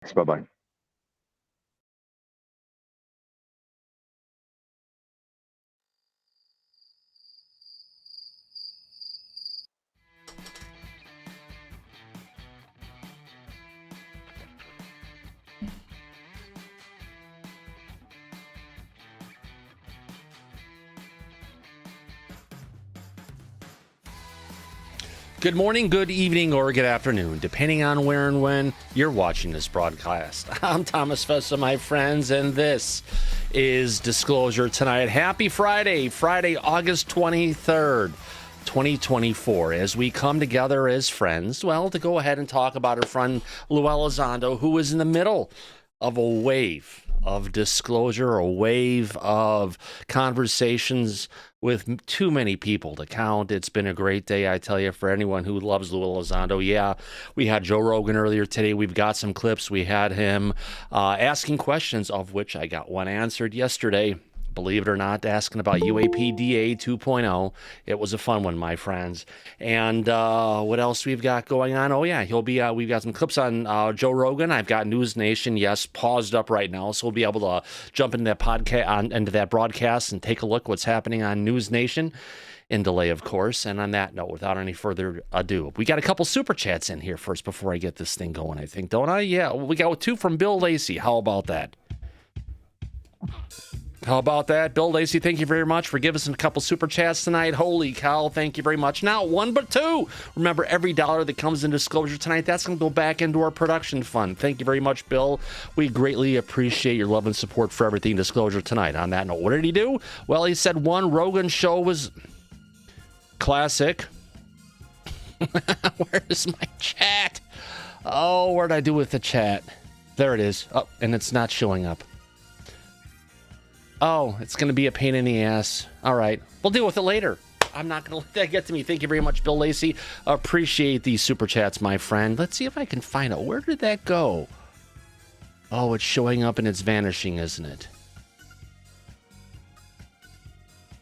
Bye-bye. Good morning, good evening, or good afternoon, depending on where and when you're watching this broadcast. I'm Thomas Fessler, my friends, and this is Disclosure Tonight. Happy Friday, August 23rd, 2024, as we come together as friends, well, to go ahead and talk about our friend Lue Elizondo, who is in the middle of a wave of disclosure, a wave of conversations with too many people to count. It's been a great day, I tell you, for anyone who loves Lue Elizondo. Yeah, we had Joe Rogan earlier today. We've got some clips. We had him asking questions, of which I got one answered yesterday. Believe it or not, asking about UAPDA 2.0. It was a fun one, my friends. And what else we've got going on? Oh, yeah, we've got some clips on Joe Rogan. I've got News Nation, yes, paused up right now. So we'll be able to jump into that podcast, into that broadcast and take a look what's happening on News Nation. In delay, of course. And on that note, without any further ado, we got a couple super chats in here first before I get this thing going, I think, don't I? Yeah, we got two from Bill Lacey. How about that? How about that? Bill Lacey, thank you very much for giving us a couple super chats tonight. Holy cow, thank you very much. Not one, but two. Remember, every dollar that comes in Disclosure tonight, that's going to go back into our production fund. Thank you very much, Bill. We greatly appreciate your love and support for everything Disclosure tonight. On that note, what did he do? Well, he said one Rogan show was classic. Where's my chat? Oh, what did I do with the chat? There it is. Oh, and it's not showing up. Oh, it's going to be a pain in the ass. All right. We'll deal with it later. I'm not going to let that get to me. Thank you very much, Bill Lacey. Appreciate these super chats, my friend. Let's see if I can find it. Where did that go? Oh, it's showing up and it's vanishing, isn't it?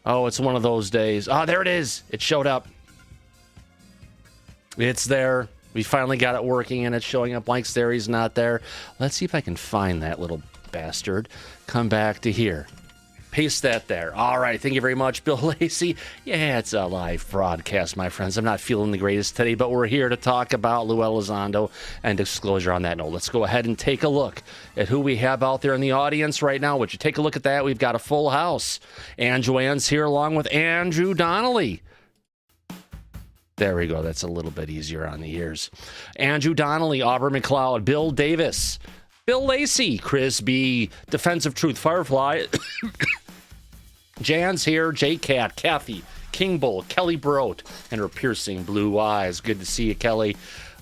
Oh, it's one of those days. Oh, there it is. It showed up. It's there. We finally got it working and it's showing up. Mike's there. He's not there. Let's see if I can find that little bastard. Come back to here. Paste that there. All right. Thank you very much, Bill Lacey. Yeah, it's a live broadcast, my friends. I'm not feeling the greatest today, but we're here to talk about Lue Elizondo and Disclosure on that note. Let's go ahead and take a look at who we have out there in the audience right now. Would you take a look at that? We've got a full house. Ann Joanne's here along with Andrew Donnelly. There we go. That's a little bit easier on the ears. Andrew Donnelly, Aubrey McLeod, Bill Davis, Bill Lacey, Chris B, Defense of Truth Firefly, Jan's here, J-Cat, Kathy, King Bull, Kelly Brote, and her piercing blue eyes. Good to see you, Kelly.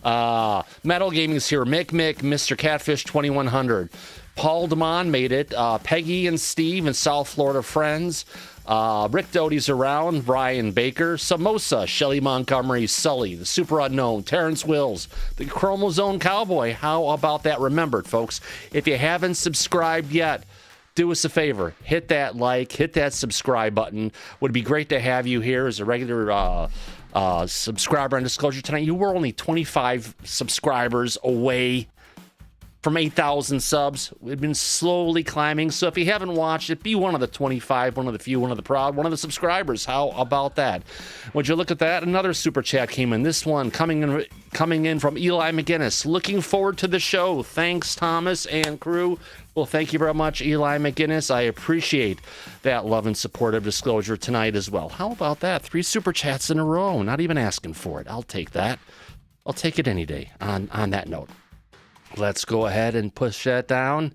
Metal Gaming's here, Mick, Mr. Catfish 2100. Paul DeMond made it. Peggy and Steve and South Florida friends. Rick Doty's around, Brian Baker, Samosa, Shelly Montgomery, Sully, the Super Unknown, Terrence Wills, the Chromosome Cowboy. How about that? Remember, folks, if you haven't subscribed yet, do us a favor. Hit that like, hit that subscribe button. Would be great to have you here as a regular subscriber on Disclosure tonight. You were only 25 subscribers away from 8,000 subs. We've been slowly climbing. So if you haven't watched it, be one of the 25, one of the few, one of the proud, one of the subscribers. How about that? Would you look at that? Another super chat came in. This one coming in from Eli McGinnis. Looking forward to the show. Thanks, Thomas and crew. Well, thank you very much, Eli McGinnis. I appreciate that love and support of Disclosure tonight as well. How about that? 3 super chats in a row. Not even asking for it. I'll take that. I'll take it any day on that note. Let's go ahead and push that down.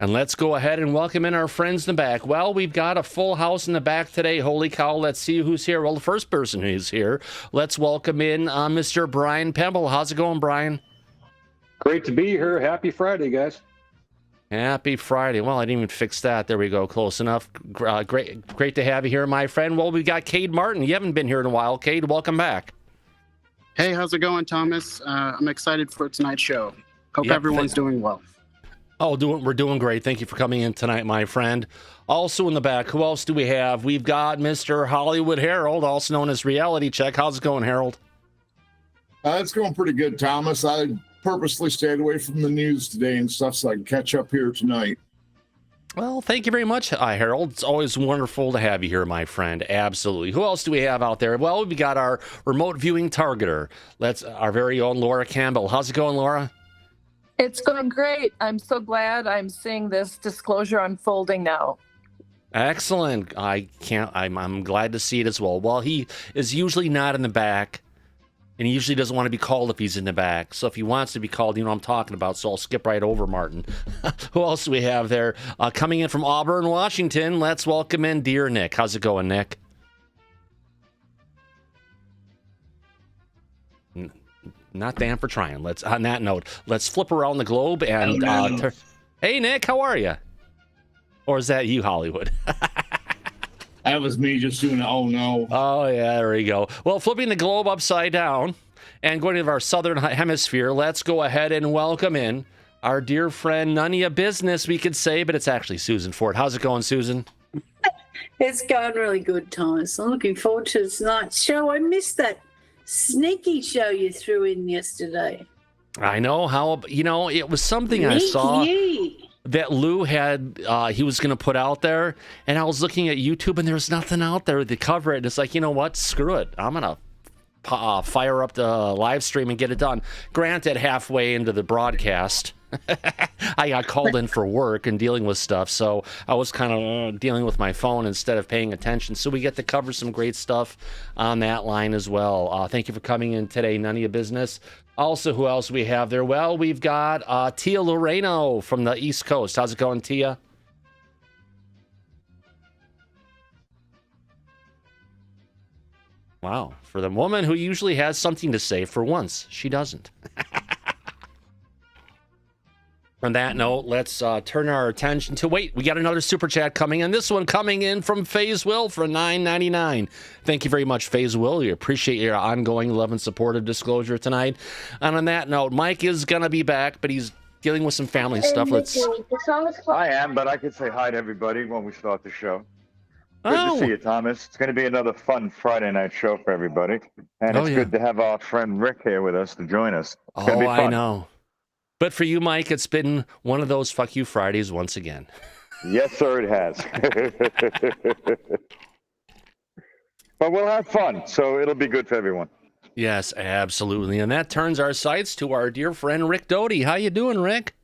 And let's go ahead and welcome in our friends in the back. Well, we've got a full house in the back today. Holy cow, let's see who's here. Well, the first person who's here, let's welcome in Mr. Brian Pemble. How's it going, Brian? Great to be here. Happy Friday, guys. Happy Friday. Well, I didn't even fix that. There we go. Close enough. Great to have you here, my friend. Well, we got Cade Martin. You haven't been here in a while. Cade, welcome back. Hey, how's it going, Thomas? I'm excited for tonight's show. Hope everyone's doing well. Oh, we're doing great. Thank you for coming in tonight, my friend. Also in the back, who else do we have? We've got Mr. Hollywood Harold, also known as Reality Check. How's it going, Harold? It's going pretty good, Thomas. I purposely stayed away from the news today and stuff so I can catch up here tonight. Well, thank you very much, Harold. It's always wonderful to have you here, my friend. Absolutely. Who else do we have out there? Well, we got our remote viewing targeter. Our very own Laura Campbell. How's it going, Laura? It's going great. I'm so glad I'm seeing this disclosure unfolding now. Excellent. I'm glad to see it as well. Well, he is usually not in the back, and he usually doesn't want to be called if he's in the back. So if he wants to be called, you know what I'm talking about. So I'll skip right over Martin. Who else do we have there? Coming in from Auburn, Washington, let's welcome in Dear Nick. How's it going, Nick? Not damn for trying. On that note, let's flip around the globe and hey, Nick, how are you? Or is that you, Hollywood? That was me just doing it. Oh, no. Oh, yeah, there we go. Well, flipping the globe upside down and going to our southern hemisphere, let's go ahead and welcome in our dear friend, none of your business, we could say, but it's actually Susan Ford. How's it going, Susan? It's going really good, Thomas. I'm looking forward to tonight's show. I missed that sneaky show you threw in yesterday. I know how, it was something I saw that Lou had, he was going to put out there, and I was looking at YouTube, and there's nothing out there to cover it. And it's like, you know what? Screw it. I'm going to fire up the live stream and get it done. Granted, halfway into the broadcast, I got called in for work and dealing with stuff, so I was kind of dealing with my phone instead of paying attention. So we get to cover some great stuff on that line as well. Thank you for coming in today, none of your business. Also, who else we have there? Well, we've got Tia Loreno from the East Coast. How's it going, Tia? Wow. For the woman who usually has something to say, for once, she doesn't. On that note, let's turn our attention to, we got another super chat coming in. This one coming in from FaZe Will for $9.99. Thank you very much, FaZe Will. We appreciate your ongoing love and support of Disclosure tonight. And on that note, Mike is going to be back, but he's dealing with some family stuff. I am, but I could say hi to everybody when we start the show. Good to see you, Thomas. It's going to be another fun Friday night show for everybody. And it's good to have our friend Rick here with us to join us. It's going to be fun. I know. But for you, Mike, it's been one of those fuck you Fridays once again. Yes, sir, it has. But we'll have fun, so it'll be good for everyone. Yes, absolutely. And that turns our sights to our dear friend Rick Doty. How you doing, Rick?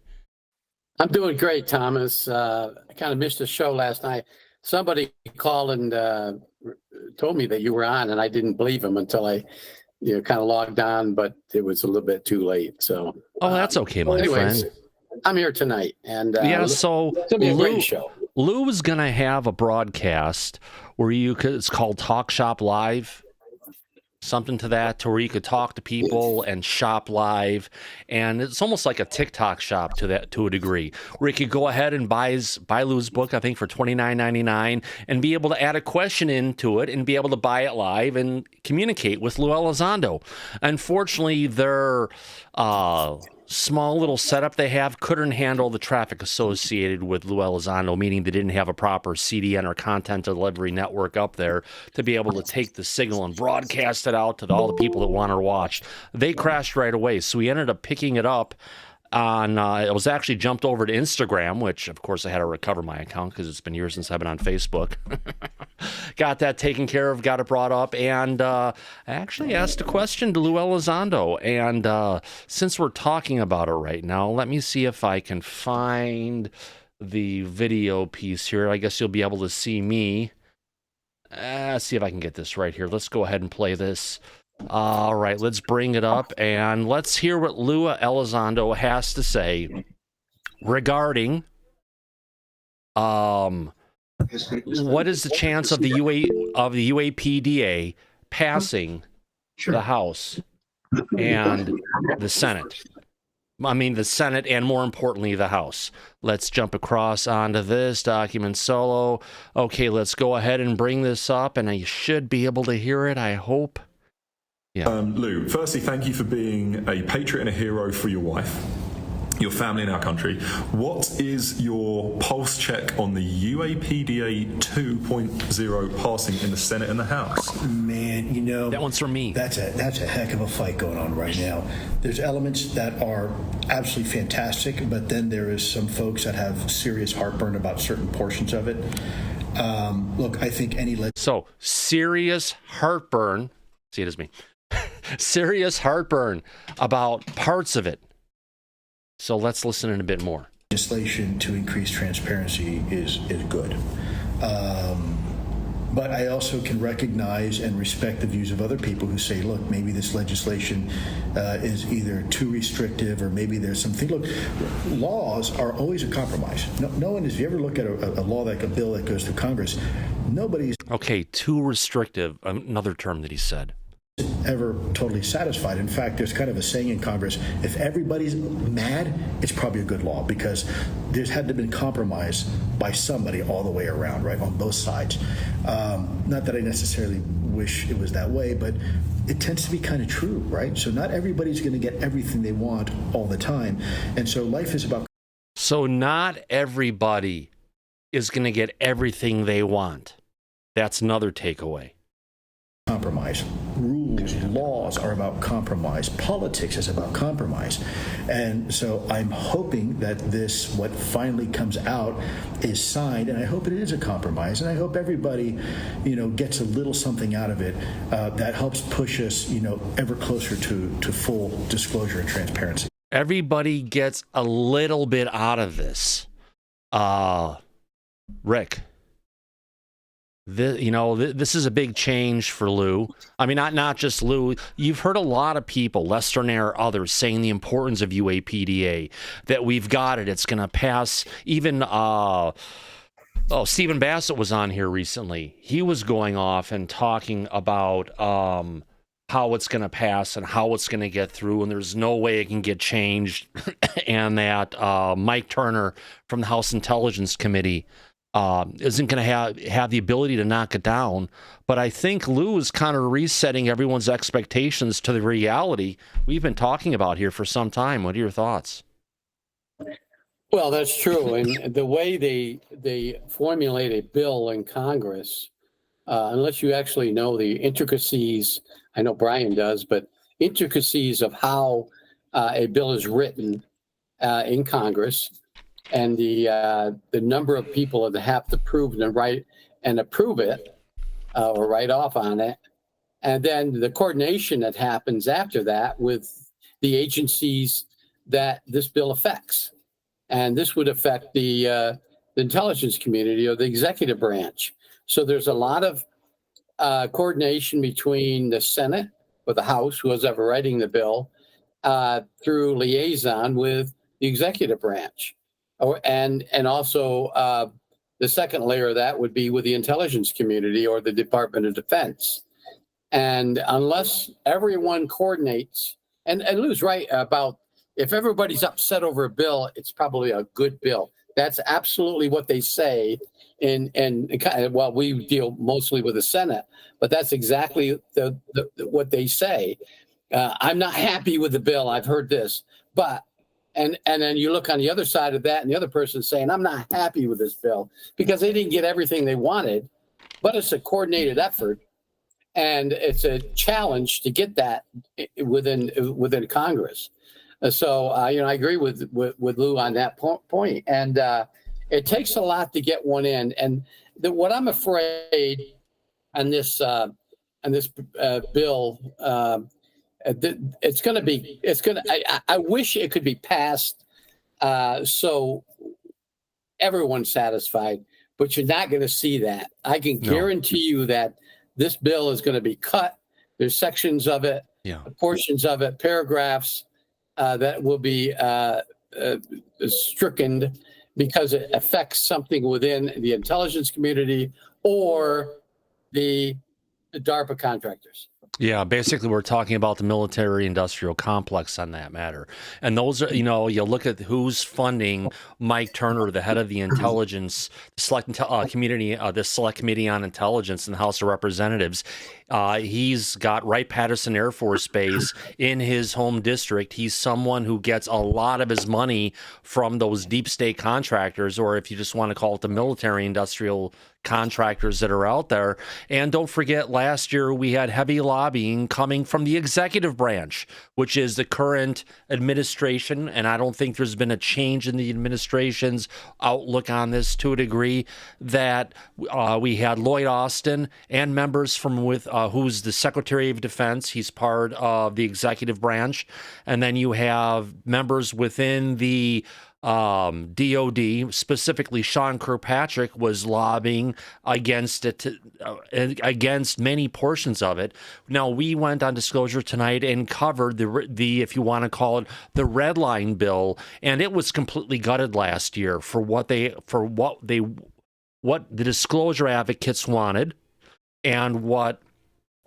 I'm doing great, Thomas. I kind of missed the show last night. Somebody called and told me that you were on, and I didn't believe him until I kind of logged on, but it was a little bit too late. So, that's okay, my anyways, friend. I'm here tonight, and so it's gonna be a great show. Lou is gonna have a broadcast where it's called Talk Shop Live, something to that, to where you could talk to people and shop live, and it's almost like a TikTok shop to a degree, where you could go ahead and buy Lou's book, I think for $29.99, and be able to add a question into it and be able to buy it live and communicate with Lue Elizondo. Unfortunately, their small little setup they have couldn't handle the traffic associated with Lue Elizondo, meaning they didn't have a proper CDN or content delivery network up there to be able to take the signal and broadcast it out to all the people that want to watch. They crashed right away, so we ended up picking it up on it was actually jumped over to Instagram, which of course I had to recover my account because it's been years since I've been on Facebook. Got that taken care of, got it brought up, and I actually asked a question to Lue Elizondo. And since we're talking about it right now, let me see if I can find the video piece here. I guess you'll be able to see me. See if I can get this right here. Let's go ahead and play this. All right, let's bring it up and let's hear what Lue Elizondo has to say regarding what is the chance of the UAPDA passing the House and the Senate. I mean, the Senate and, more importantly, the House. Let's jump across onto this document solo. Okay, let's go ahead and bring this up, and I should be able to hear it, I hope. Yeah. Lou, firstly, thank you for being a patriot and a hero for your wife. your family in our country. What is your pulse check on the UAPDA 2.0 passing in the Senate and the House? Man, you know, that one's for me. That's a heck of a fight going on right now. There's elements that are absolutely fantastic, but then there is some folks that have serious heartburn about certain portions of it. Look, I think so serious heartburn. See, it is me. Serious heartburn about parts of it. So let's listen in a bit more. Legislation to increase transparency is good. But I also can recognize and respect the views of other people who say, look, maybe this legislation is either too restrictive or maybe there's something. Look, laws are always a compromise. No one is, if you ever look at a law like a bill that goes through Congress, nobody's... Okay, too restrictive, another term that he said. Ever totally satisfied. In fact, there's kind of a saying in Congress, if everybody's mad, it's probably a good law, because there's had to been compromise by somebody all the way around, right, on both sides. Not that I necessarily wish it was that way, but it tends to be kind of true, right? So not everybody's going to get everything they want all the time. And so life is about... So not everybody is going to get everything they want. That's another takeaway. Compromise. Rules, laws are about compromise. Politics is about compromise. And so I'm hoping that this, what finally comes out, is signed, and I hope it is a compromise, and I hope everybody, gets a little something out of it that helps push us, ever closer to full disclosure and transparency. Everybody gets a little bit out of this. Rick. This is a big change for Lue. I mean, not just Lue. You've heard a lot of people, Lester Nair, others, saying the importance of UAPDA, that we've got it. It's going to pass. Even, Stephen Bassett was on here recently. He was going off and talking about how it's going to pass and how it's going to get through, and there's no way it can get changed, and that Mike Turner from the House Intelligence Committee isn't going to have the ability to knock it down. But I think Lue is kind of resetting everyone's expectations to the reality we've been talking about here for some time. What are your thoughts? Well, that's true. And the way they formulate a bill in Congress, unless you actually know the intricacies, I know Brian does, but intricacies of how a bill is written in Congress, and the number of people that have to prove and approve it or write off on it, and then the coordination that happens after that with the agencies that this bill affects. And this would affect the intelligence community or the executive branch. So there's a lot of coordination between the Senate or the House, who's ever writing the bill, through liaison with the executive branch. And also the second layer of that would be with the intelligence community or the Department of Defense. And unless everyone coordinates, and Lou's right about if everybody's upset over a bill, it's probably a good bill. That's absolutely what they say. Well, we deal mostly with the Senate, but that's exactly what they say. I'm not happy with the bill. I've heard this, but and then you look on the other side of that, and the other person's saying, I'm not happy with this bill because they didn't get everything they wanted, but it's a coordinated effort, and it's a challenge to get that within Congress. So I agree with Lue on that point, and it takes a lot to get one in. And what I'm afraid on this bill. I wish it could be passed so everyone's satisfied, but you're not going to see that. I can guarantee you that this bill is going to be cut. There's sections of it, portions of it, paragraphs that will be stricken because it affects something within the intelligence community or the DARPA contractors. Yeah, basically we're talking about the military-industrial complex on that matter. And those are, you look at who's funding Mike Turner, the head of the intelligence, community, the Select Committee on Intelligence in the House of Representatives. He's got Wright-Patterson Air Force Base in his home district. He's someone who gets a lot of his money from those deep state contractors, or if you just want to call it the military-industrial contractors that are out there. And don't forget, last year we had heavy lobbying coming from the executive branch, which is the current administration. And I don't think there's been a change in the administration's outlook on this to a degree, that we had Lloyd Austin and members from who's the Secretary of Defense. He's part of the executive branch. And then you have members within the DOD, specifically Sean Kirkpatrick, was lobbying against it, against many portions of it. What we went on Disclosure tonight and covered the if you want to call it the red line bill, and it was completely gutted last year for what the disclosure advocates wanted and what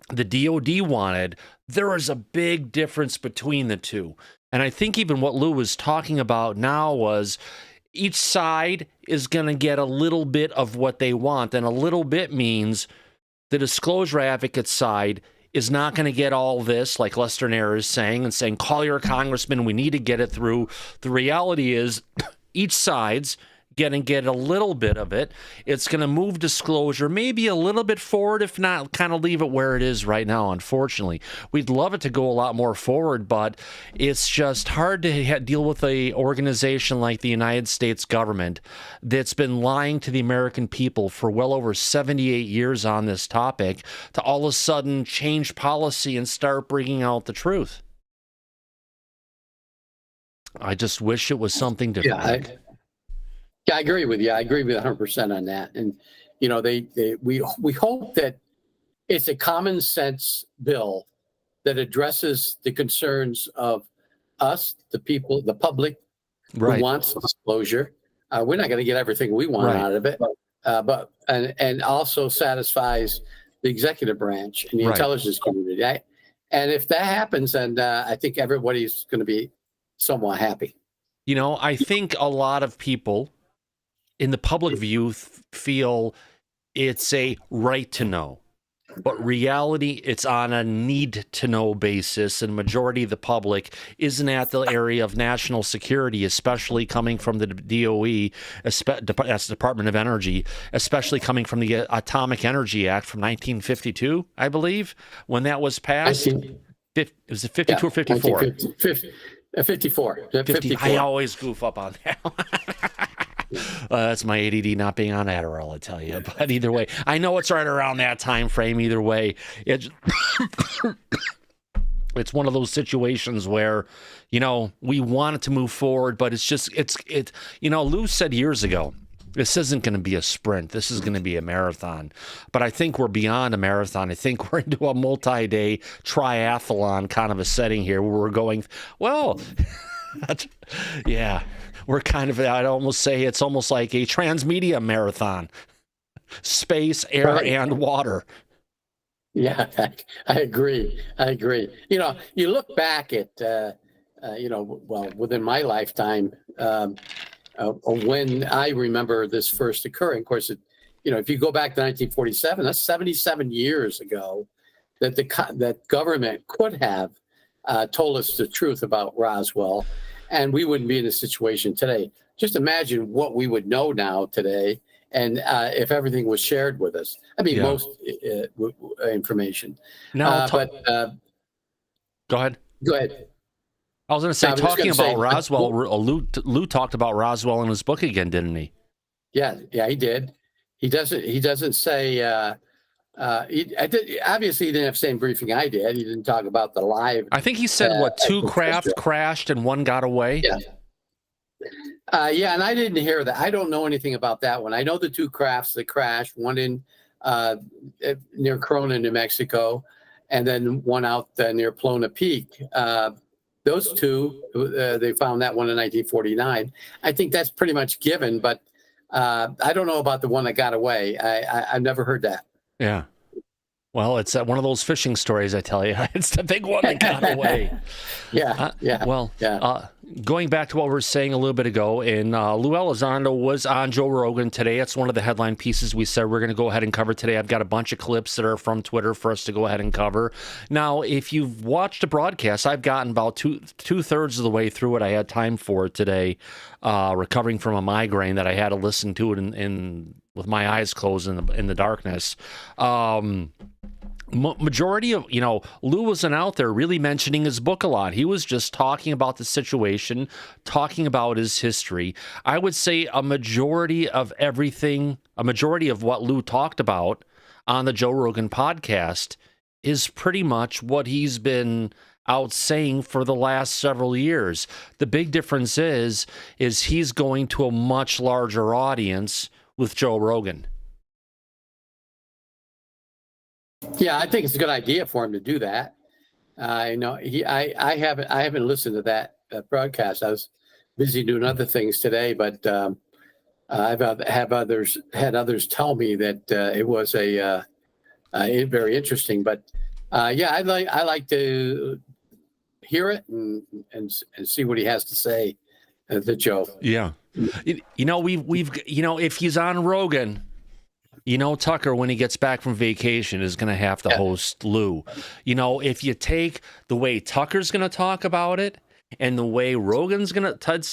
the DOD wanted. There is a big difference between the two. And I think even what Lou was talking about now was each side is going to get a little bit of what they want. And a little bit means the disclosure advocate side is not going to get all this, like Lester Nair is saying, and saying, call your congressman, we need to get it through. The reality is each side's going to get a little bit of it. It's going to move disclosure maybe a little bit forward, if not kind of leave it where it is right now, unfortunately. We'd love it to go a lot more forward, but it's just hard to deal with an organization like the United States government that's been lying to the American people for well over 78 years on this topic, to all of a sudden change policy and start bringing out the truth. I just wish it was something different. Yeah, I agree with you. I agree with 100% on that. And, we hope that it's a common sense bill that addresses the concerns of us, the people, the public, who wants disclosure. We're not going to get everything we want out of it, but also satisfies the executive branch and the intelligence community. And if that happens, then I think everybody's going to be somewhat happy. I think a lot of people in the public view feel it's a right to know, but reality, it's on a need to know basis, and majority of the public isn't at the area of national security, especially coming from the DOE, that's the Department of Energy, especially coming from the Atomic Energy Act from 1952, I believe, when that was passed. Was it 52 or 54? 54. 54. I always goof up on that. That's my ADD not being on Adderall, I tell you. But either way, I know it's right around that time frame. Either way, it's one of those situations where, we want it to move forward, but Lou said years ago, this isn't going to be a sprint. This is going to be a marathon. But I think we're beyond a marathon. I think we're into a multi-day triathlon kind of a setting here where we're going, yeah. We're kind of, I'd almost say it's almost like a transmedia marathon. Space, air, and water. Yeah, I agree. You look back at, within my lifetime, when I remember this first occurring, of course, if you go back to 1947, that's 77 years ago, that government could have told us the truth about Roswell, and we wouldn't be in a situation today. Just imagine what we would know now today, and if everything was shared with us. I mean, most information. Now, go ahead. Go ahead. I was going to say, talking about Roswell, Lou talked about Roswell in his book again, didn't he? Yeah, he did. He doesn't say. Obviously, he didn't have the same briefing I did. He didn't talk about the live. I think he said two craft crashed and one got away. Yeah. And I didn't hear that. I don't know anything about that one. I know the two crafts that crashed, one in near Corona, New Mexico, and then one out near Plona Peak. Those two, they found that one in 1949. I think that's pretty much given, but I don't know about the one that got away. I've never heard that. Yeah. Well, it's one of those fishing stories, I tell you. It's the big one that got away. Going back to what we were saying a little bit ago, and Lue Elizondo was on Joe Rogan today. That's one of the headline pieces we said we're going to go ahead and cover today. I've got a bunch of clips that are from Twitter for us to go ahead and cover. Now, if you've watched the broadcast, I've gotten about two-thirds of the way through it. I had time for it today, recovering from a migraine that I had to listen to it in with my eyes closed in the darkness. Majority of, Lue wasn't out there really mentioning his book a lot. He was just talking about the situation, talking about his history. I would say a majority of what Lue talked about on the Joe Rogan podcast is pretty much what he's been out saying for the last several years. The big difference is he's going to a much larger audience with Joe Rogan. Yeah, I think it's a good idea for him to do that. I haven't listened to that broadcast. I was busy doing other things today, but I've had others tell me that it was very interesting. But I like to hear it and see what he has to say to Joe. Yeah, if he's on Rogan. Tucker, when he gets back from vacation, is going to have to host Lue. If you take the way Tucker's going to talk about it and the way Rogan's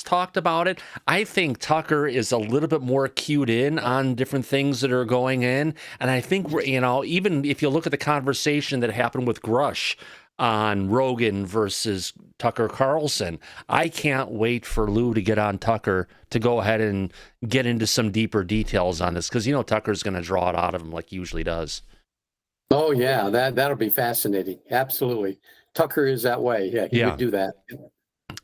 talked about it, I think Tucker is a little bit more cued in on different things that are going in. And I think, even if you look at the conversation that happened with Grush on Rogan versus Tucker Carlson, I can't wait for Lue to get on Tucker to go ahead and get into some deeper details on this, because Tucker's going to draw it out of him like he usually does. Oh yeah, that'll be fascinating. Absolutely, Tucker is that way. Yeah, he would do that.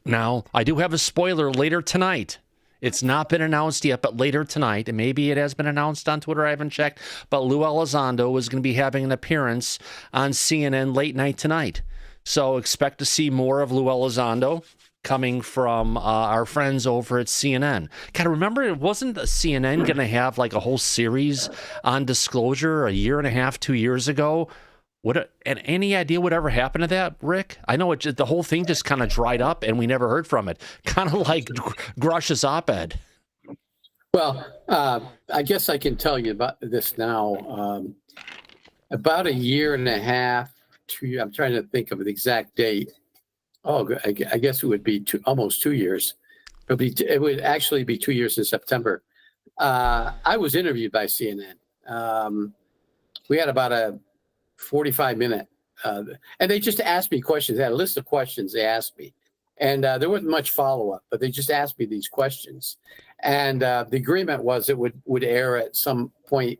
Now, I do have a spoiler later tonight. It's not been announced yet, but later tonight, and maybe it has been announced on Twitter, I haven't checked, but Lue Elizondo is going to be having an appearance on CNN late night tonight. So expect to see more of Lue Elizondo coming from our friends over at CNN. God, remember, wasn't CNN going to have like a whole series on Disclosure a year and a half, 2 years ago? And any idea whatever happened to that, Rick? I know the whole thing just kind of dried up and we never heard from it. Kind of like Grush's op-ed. Well, I guess I can tell you about this now. About a year and a half, I'm trying to think of the exact date. Oh, I guess it would be almost 2 years. It would actually be 2 years in September. I was interviewed by CNN. We had about a 45-minute, and they just asked me questions. They had a list of questions they asked me, and there wasn't much follow-up, but they just asked me these questions. And the agreement was it would air at some point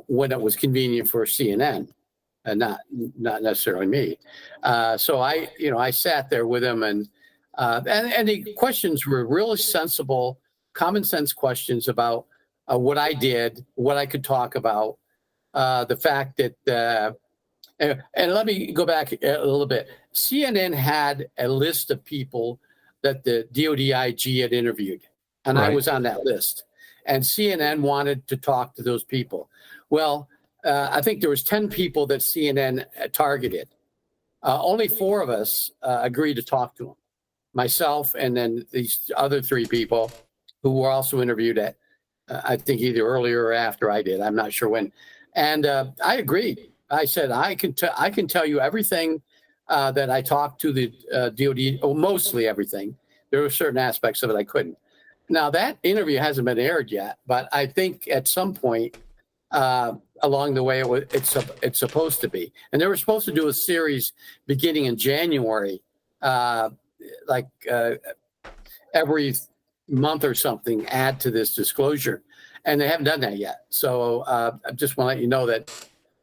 when it was convenient for CNN, and not necessarily me. So I sat there with them, and the questions were really sensible, common sense questions about what I did, what I could talk about. The fact that, and let me go back a little bit. CNN had a list of people that the DODIG had interviewed, and I was on that list. And CNN wanted to talk to those people. Well, I think there was 10 people that CNN targeted. Only 4 of us agreed to talk to them. Myself and then these other 3 people who were also interviewed at, I think either earlier or after I did. I'm not sure when. And I agreed. I said, I can tell you everything that I talked to the DOD, mostly everything. There were certain aspects of it I couldn't. Now, that interview hasn't been aired yet, but I think at some point along the way it's supposed to be. And they were supposed to do a series beginning in January, every month or something, add to this disclosure. And they haven't done that yet. So I just want to let you know that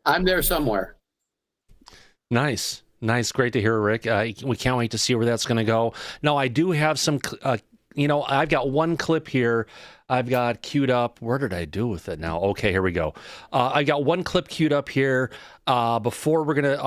I'm there somewhere. Nice. Great to hear, Rick. We can't wait to see where that's going to go. Now, I do have some, I've got one clip here I've got queued up. Where did I do with it now? Okay, here we go. I got one clip queued up here before we're going to,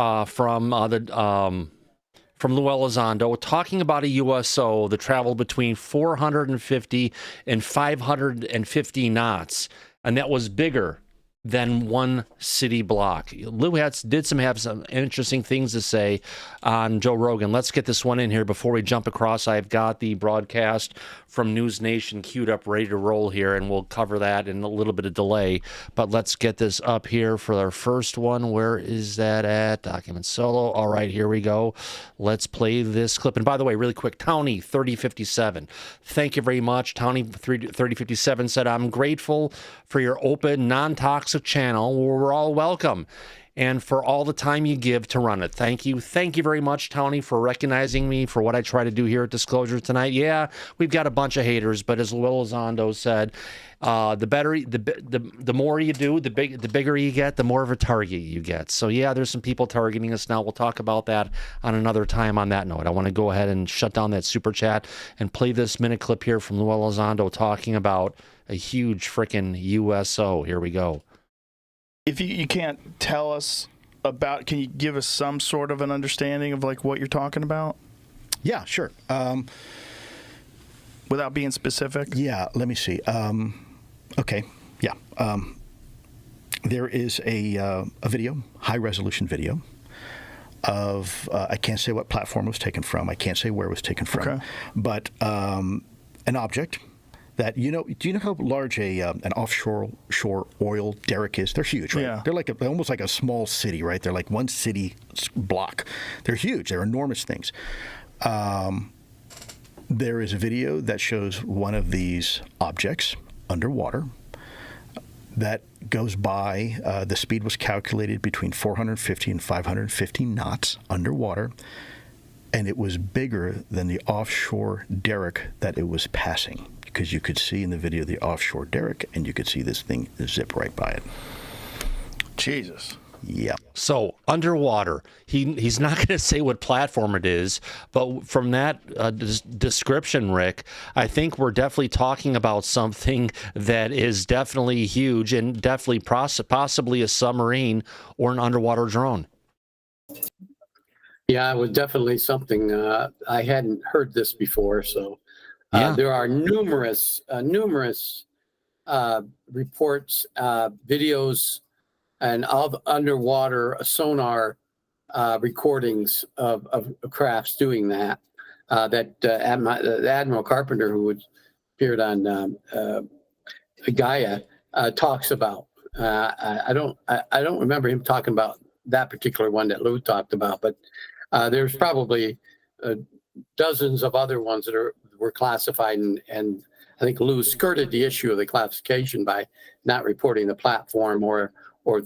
from Lue Elizondo, talking about a USO that traveled between 450 and 550 knots, and that was bigger than one city block. Lou have some interesting things to say on Joe Rogan. Let's get this one in here before we jump across. I've got the broadcast from News Nation queued up, ready to roll here, and we'll cover that in a little bit of delay. But let's get this up here for our first one. Where is that at? Document solo. All right, here we go. Let's play this clip. And by the way, really quick, Townie 3057. Thank you very much. Townie 3057 said, I'm grateful for your open, non-toxic channel where we're all welcome, and for all the time you give to run it. Thank you. Thank you very much, Tony, for recognizing me for what I try to do here at Disclosure tonight. Yeah, we've got a bunch of haters, but as Lue Elizondo said, the more you do, the bigger you get, the more of a target you get. So yeah, there's some people targeting us now. We'll talk about that on another time. On that note, I want to go ahead and shut down that super chat and play this minute clip here from Lue Elizondo talking about a huge freaking USO. Here we go. If you can't tell us about, can you give us some sort of an understanding of like what you're talking about? Yeah, sure. Without being specific? Yeah, let me see. Okay, yeah. There is a video, high-resolution video, of, I can't say what platform it was taken from. I can't say where it was taken from. Okay. But an object that, do you know how large an offshore oil derrick is? They're huge, right? Yeah. They're like almost like a small city, right? They're like one city block. They're huge. They're enormous things. There is a video that shows one of these objects underwater that goes by. The speed was calculated between 450 and 550 knots underwater, and it was bigger than the offshore derrick that it was passing, because you could see in the video the offshore derrick, and you could see this thing zip right by it. Jesus. Yeah. So underwater, he's not going to say what platform it is, but from that description, Rick, I think we're definitely talking about something that is definitely huge and definitely possibly a submarine or an underwater drone. Yeah, it was definitely something. I hadn't heard this before, so there are numerous reports, videos, and of underwater sonar recordings of crafts doing that. Admiral Carpenter, who appeared on Gaia, talks about. I don't remember him talking about that particular one that Lou talked about, but there's probably dozens of other ones that were classified, and I think Lou skirted the issue of the classification by not reporting the platform or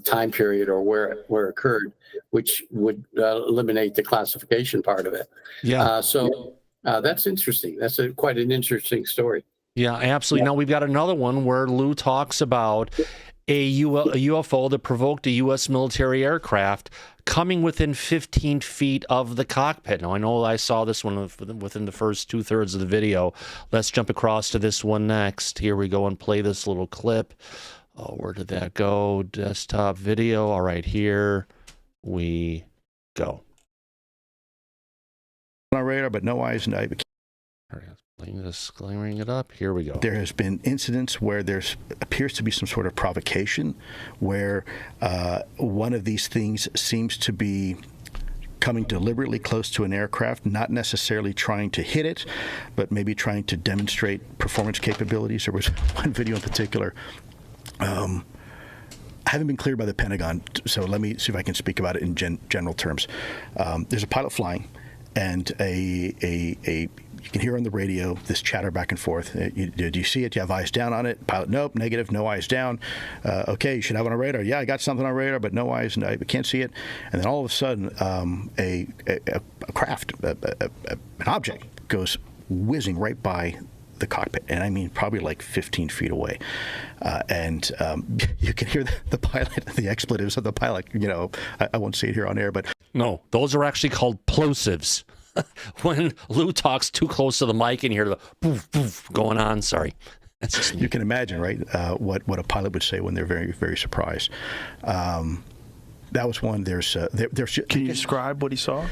time period or where it occurred, which would eliminate the classification part of it. Yeah. So that's interesting. That's quite an interesting story. Yeah, absolutely. Now we've got another one where Lou talks about a UFO that provoked a U.S. military aircraft coming within 15 feet of the cockpit. Now, I know I saw this one within the first 2/3 of the video. Let's jump across to this one next. Here we go and play this little clip. Oh, where did that go? Desktop video. All right, here we go. On our radar, but no eyes, no. Disclaiming it up. Here we go. There has been incidents where there appears to be some sort of provocation, where one of these things seems to be coming deliberately close to an aircraft, not necessarily trying to hit it, but maybe trying to demonstrate performance capabilities. There was one video in particular. I haven't been cleared by the Pentagon, so let me see if I can speak about it in general terms. There's a pilot flying, and you can hear on the radio this chatter back and forth. Do you see it? Do you have eyes down on it? Pilot, nope, negative, no eyes down. Okay, you should have it on radar. Yeah, I got something on radar, but no eyes, I can't see it. And then all of a sudden, a craft, an object goes whizzing right by the cockpit, and I mean probably like 15 feet away. And you can hear the pilot, the expletives of the pilot. I won't say it here on air, but... No, those are actually called plosives. When Lou talks too close to the mic and you hear the poof, poof going on, sorry. That's just me. You can imagine, right, what a pilot would say when they're very, very surprised. That was one. There's Can you describe what he saw?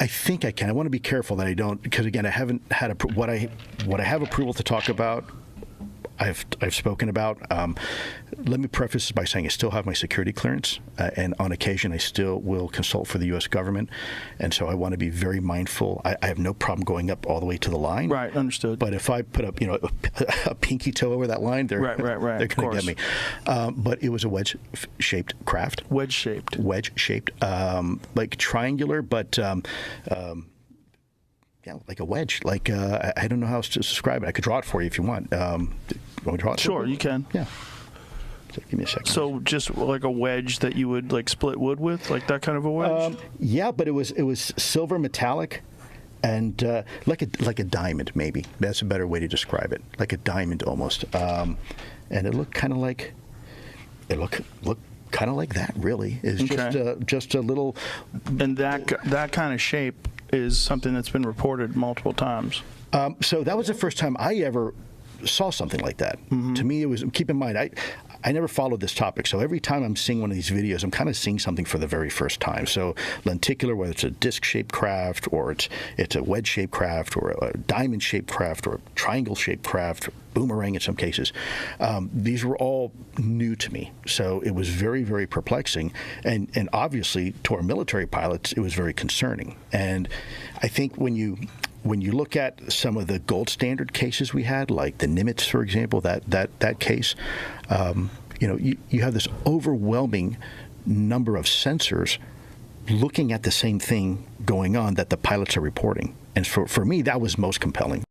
I think I can. I want to be careful that I don't, because again, I haven't had what I have approval to talk about I've spoken about. Let me preface this by saying I still have my security clearance, and on occasion I still will consult for the U.S. government, and so I want to be very mindful. I have no problem going up all the way to the line. Right, understood. But if I put up, a pinky toe over that line, they're they're going to get me. But it was a wedge-shaped craft. Wedge-shaped. Wedge-shaped, like triangular, but. Yeah, like a wedge. Like I don't know how else to describe it. I could draw it for you if you want. You want me to draw it? Sure, you can. Yeah. So give me a second. So just like a wedge that you would like split wood with, like that kind of a wedge. Yeah, but it was silver metallic, and like a diamond maybe. That's a better way to describe it. Like a diamond almost. And it looked kind of like kind of like that. Really, it's just a little. And that kind of shape is something that's been reported multiple times. So that was the first time I ever saw something like that. Mm-hmm. To me, it was, keep in mind, I never followed this topic, so every time I'm seeing one of these videos, I'm kind of seeing something for the very first time. So lenticular, whether it's a disc-shaped craft, or it's a wedge-shaped craft, or a diamond-shaped craft, or a triangle-shaped craft, or boomerang in some cases, these were all new to me. So it was very, very perplexing, and obviously to our military pilots, it was very concerning. And I think when you look at some of the gold standard cases we had, like the Nimitz, for example, that case, you have this overwhelming number of sensors looking at the same thing going on that the pilots are reporting. And for me, that was most compelling.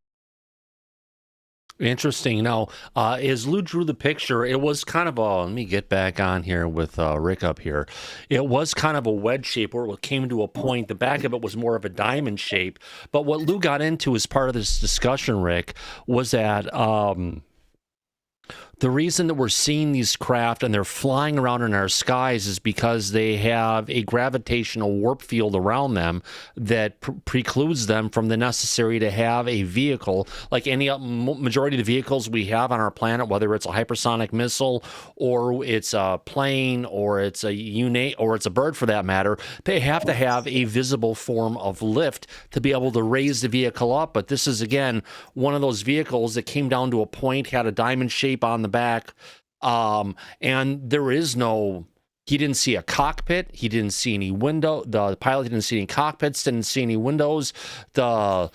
Interesting. Now, as Lou drew the picture, it was kind of let me get back on here with Rick up here. It was kind of a wedge shape where it came to a point. The back of it was more of a diamond shape. But what Lou got into as part of this discussion, Rick, was that the reason that we're seeing these craft and they're flying around in our skies is because they have a gravitational warp field around them that precludes them from the necessary to have a vehicle like any majority of the vehicles we have on our planet, whether it's a hypersonic missile or it's a plane or it's a unit or it's a bird for that matter. They have to have a visible form of lift to be able to raise the vehicle up. But this is, again, one of those vehicles that came down to a point, had a diamond shape on the back, and there is no, he didn't see a cockpit, he didn't see any window, the pilot didn't see any cockpits, didn't see any windows. The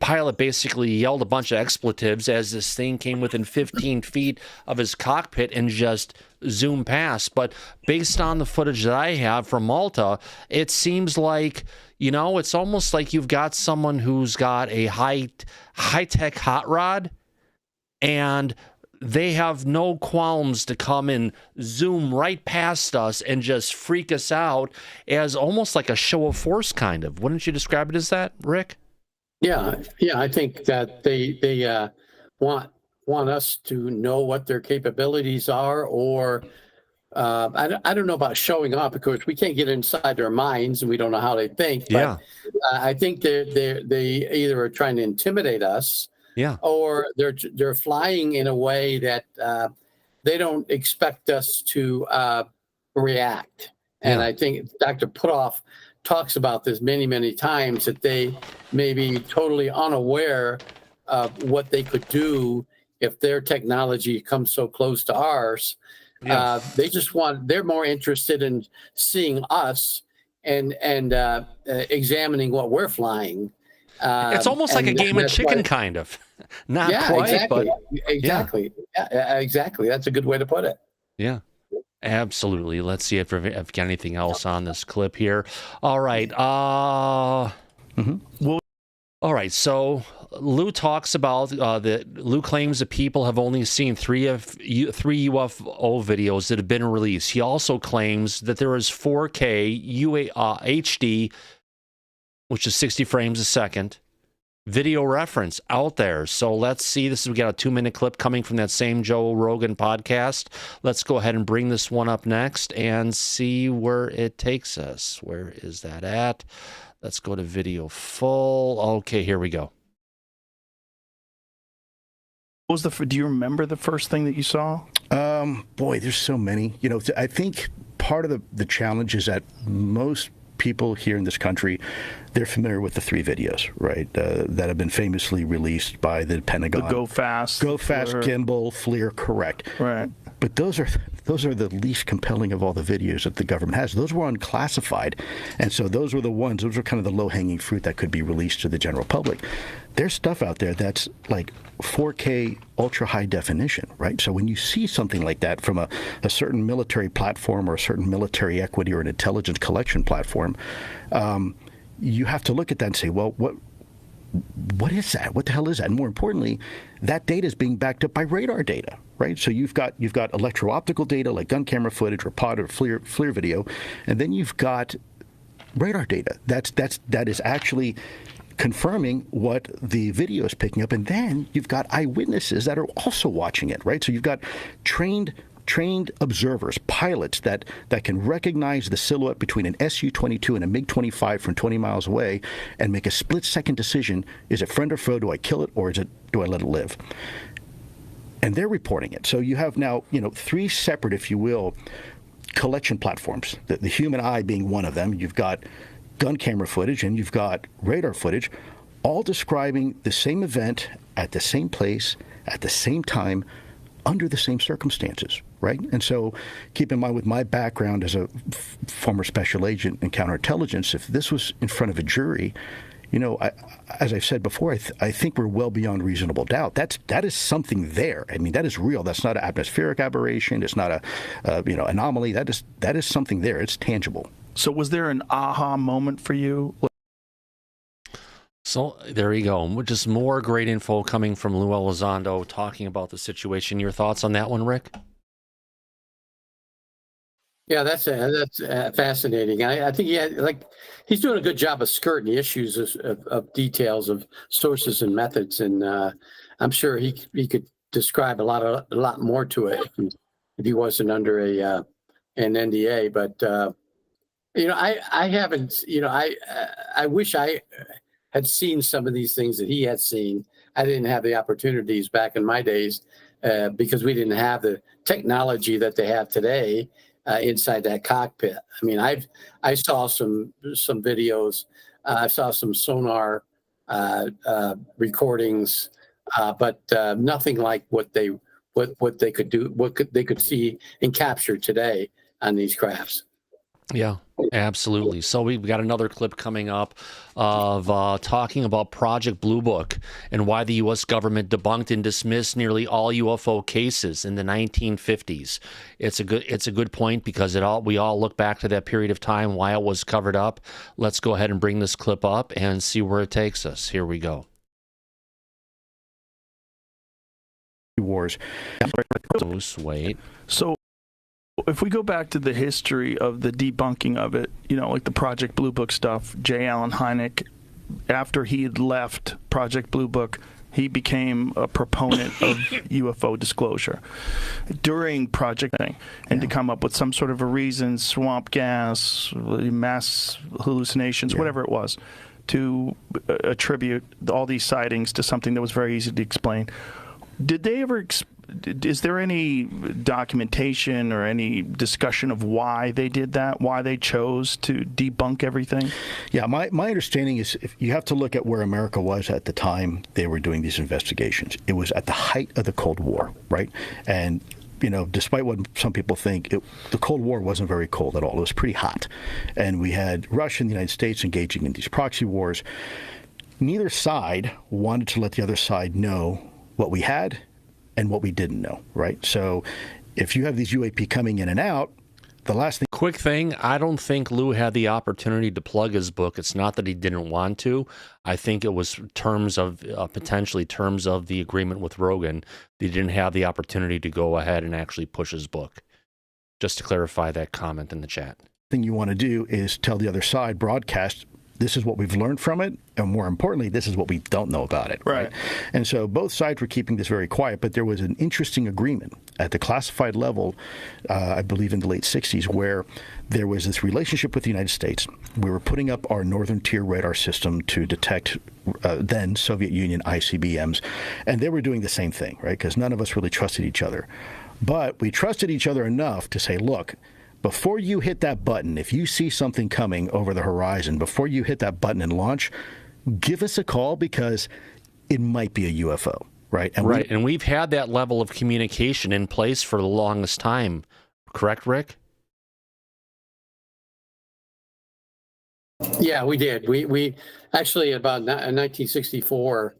pilot basically yelled a bunch of expletives as this thing came within 15 feet of his cockpit and just zoomed past. But based on the footage that I have from Malta, it seems like, it's almost like you've got someone who's got a high-tech hot rod, and they have no qualms to come and zoom right past us and just freak us out as almost like a show of force, kind of. Wouldn't you describe it as that, Rick? Yeah. I think that they want us to know what their capabilities are, or I don't know about showing off, because we can't get inside their minds and we don't know how they think. But yeah. I think they either are trying to intimidate us. Yeah. Or they're flying in a way that they don't expect us to react. And I think Dr. Putoff talks about this many, many times, that they may be totally unaware of what they could do if their technology comes so close to ours. Yeah. They're more interested in seeing us and examining what we're flying. It's almost like a game of chicken, kind of. Not quite, exactly. but exactly. Yeah, exactly. That's a good way to put it. Yeah, absolutely. Let's see if I've got anything else on this clip here. All right. All right. So Lou talks about that. Lou claims that people have only seen three UFO videos that have been released. He also claims that there is 4K HD, which is 60 frames a second, video reference out there. So let's see. We got a 2-minute clip coming from that same Joe Rogan podcast. Let's go ahead and bring this one up next and see where it takes us. Where is that at? Let's go to video full. Okay, here we go. What was do you remember the first thing that you saw? Boy, there's so many. I think part of the challenge is that most people here in this country, they're familiar with the 3 videos, right, that have been famously released by the Pentagon. The Go Fast, gimbal, FLIR, correct. Right. But those are the least compelling of all the videos that the government has. Those were unclassified, and so those were kind of the low-hanging fruit that could be released to the general public. There's stuff out there that's like 4K ultra high definition, right? So when you see something like that from a certain military platform or a certain military equity or an intelligence collection platform, you have to look at that and say, well, what is that? What the hell is that? And more importantly, that data is being backed up by radar data, right? So you've got electro-optical data like gun camera footage or POD or FLIR video, and then you've got radar data that is actually confirming what the video is picking up, and then you've got eyewitnesses that are also watching it, right? So you've got trained observers, pilots that can recognize the silhouette between an Su-22 and a MiG-25 from 20 miles away and make a split-second decision: is it friend or foe? Do I kill it, or do I let it live? And they're reporting it. So you have now 3 separate, if you will, collection platforms. The human eye being one of them. You've got gun camera footage and you've got radar footage, all describing the same event at the same place at the same time under the same circumstances, right? And so keep in mind, with my background as a former special agent in counterintelligence, if this was in front of a jury, as I've said before, I think we're well beyond reasonable doubt. That is something there. I mean, that is real. That's not an atmospheric aberration. It's not a anomaly. That is something there. It's tangible. So was there an aha moment for you? So there you go. Just more great info coming from Lue Elizondo talking about the situation. Your thoughts on that one, Rick? Yeah, that's fascinating. I think he's doing a good job of skirting the issues of details of sources and methods, and I'm sure he could describe a lot more to it if he wasn't under an NDA. But I haven't. I wish I had seen some of these things that he had seen. I didn't have the opportunities back in my days because we didn't have the technology that they have today inside that cockpit. I mean, I saw some videos. I saw some sonar recordings, but nothing like what they could do, what they could see and capture today on these crafts. Yeah, absolutely. So we've got another clip coming up of talking about Project Blue Book and why the U.S. government debunked and dismissed nearly all UFO cases in the 1950s. It's a good point because we all look back to that period of time, why it was covered up. Let's go ahead and bring this clip up and see where it takes us. Here we go. Wars. Wait. So if we go back to the history of the debunking of it, like the Project Blue Book stuff, J. Allen Hynek, after he had left Project Blue Book, he became a proponent of UFO disclosure during Project Thing, and to come up with some sort of a reason, swamp gas, mass hallucinations, whatever it was, to attribute all these sightings to something that was very easy to explain. Did they ever is there any documentation or any discussion of why they did that, why they chose to debunk everything? Yeah, my understanding is if you have to look at where America was at the time they were doing these investigations. It was at the height of the Cold War, right? And despite what some people think, the Cold War wasn't very cold at all. It was pretty hot. And we had Russia and the United States engaging in these proxy wars. Neither side wanted to let the other side know what we had and what we didn't know, right? So if you have these UAP coming in and out, the last thing... Quick thing, I don't think Lou had the opportunity to plug his book. It's not that he didn't want to. I think it was potentially terms of the agreement with Rogan. He didn't have the opportunity to go ahead and actually push his book. Just to clarify that comment in the chat. The thing you want to do is tell the other side, broadcast, this is what we've learned from it, and more importantly, this is what we don't know about it. Right. And so both sides were keeping this very quiet, but there was an interesting agreement at the classified level, I believe in the late 60s, where there was this relationship with the United States. We were putting up our Northern Tier radar system to detect then Soviet Union ICBMs, and they were doing the same thing, right? Because none of us really trusted each other. But we trusted each other enough to say, look, before you hit that button, if you see something coming over the horizon, before you hit that button and launch, give us a call because it might be a UFO, right? And we've had that level of communication in place for the longest time. Correct, Rick? Yeah, we did. We actually, about 1964,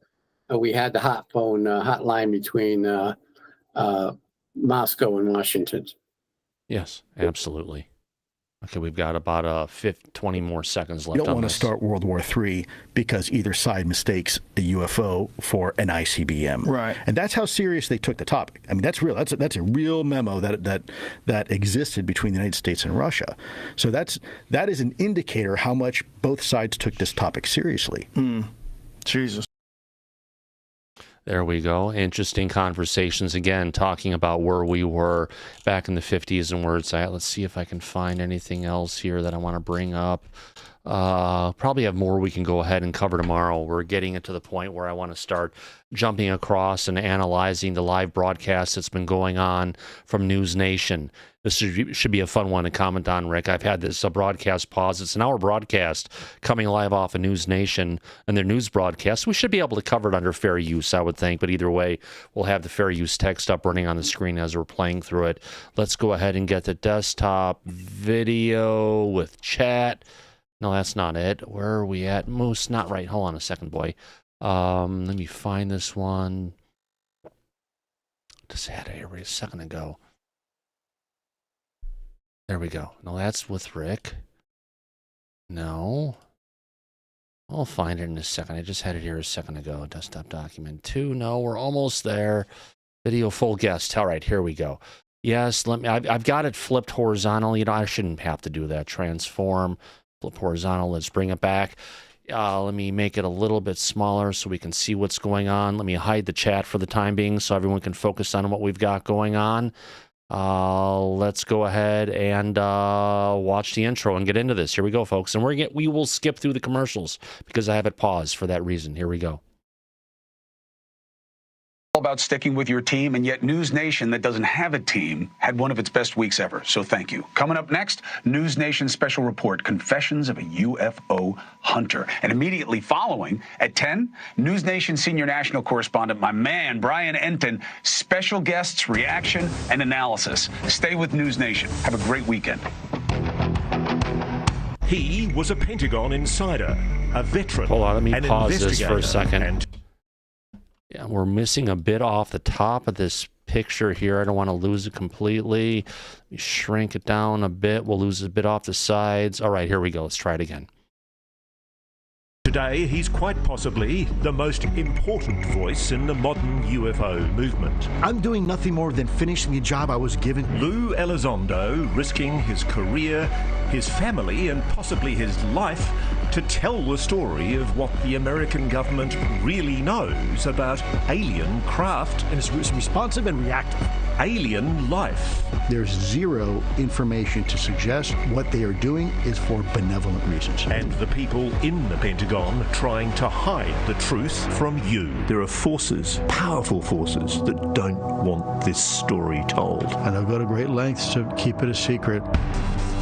we had the hotline between Moscow and Washington. Yes, absolutely. Okay, we've got about 20 more seconds left. You don't want to start World War III because either side mistakes a UFO for an ICBM. Right. And that's how serious they took the topic. I mean, that's real. That's a real memo that existed between the United States and Russia. So that is an indicator how much both sides took this topic seriously. Jesus. There we go. Interesting conversations again, talking about where we were back in the 50s and where it's at. Let's see if I can find anything else here that I want to bring up. Probably have more we can go ahead and cover tomorrow. We're getting it to the point where I want to start jumping across and analyzing the live broadcast that's been going on from News Nation. This should be a fun one to comment on, Rick. I've had this broadcast pause. It's an hour broadcast coming live off of News Nation and their news broadcast. We should be able to cover it under fair use, I would think. But either way, we'll have the fair use text up running on the screen as we're playing through it. Let's go ahead and get the desktop video with chat. No, that's not it. Where are we at? Moose, not right. Hold on a second, boy. Let me find this one. Just had it here a second ago. There we go. No, that's with Rick. No. I'll find it in a second. I just had it here a second ago. Desktop document 2. No, we're almost there. Video full guest. All right, here we go. Yes, let me. I've got it flipped horizontal. You know, I shouldn't have to do that. Transform, flip horizontal. Let's bring it back. Let me make it a little bit smaller so we can see what's going on. Let me hide the chat for the time being so everyone can focus on what we've got going on. Let's go ahead and watch the intro and get into this. Here we go, folks. And we will skip through the commercials because I have it paused for that reason. Here we go. About sticking with your team, and yet News Nation, that doesn't have a team, had one of its best weeks ever. So thank you. Coming up next, News Nation special report, Confessions of a UFO Hunter. And immediately following, at 10, News Nation senior national correspondent, my man, Brian Enton, special guests, reaction, and analysis. Stay with News Nation. Have a great weekend. He was a Pentagon insider, a veteran. Hold on, let me pause this for a second. Yeah, we're missing a bit off the top of this picture here. I don't want to lose it completely. Let me shrink it down a bit. We'll lose a bit off the sides. All right, here we go. Let's try it again. Today, he's quite possibly the most important voice in the modern UFO movement. I'm doing nothing more than finishing the job I was given. Lue Elizondo risking his career, his family, and possibly his life to tell the story of what the American government really knows about alien craft. And it's responsive and reactive. Alien life. There's zero information to suggest what they are doing is for benevolent reasons. And the people in the Pentagon trying to hide the truth from you. There are forces, powerful forces, that don't want this story told. And I've go to great lengths to keep it a secret.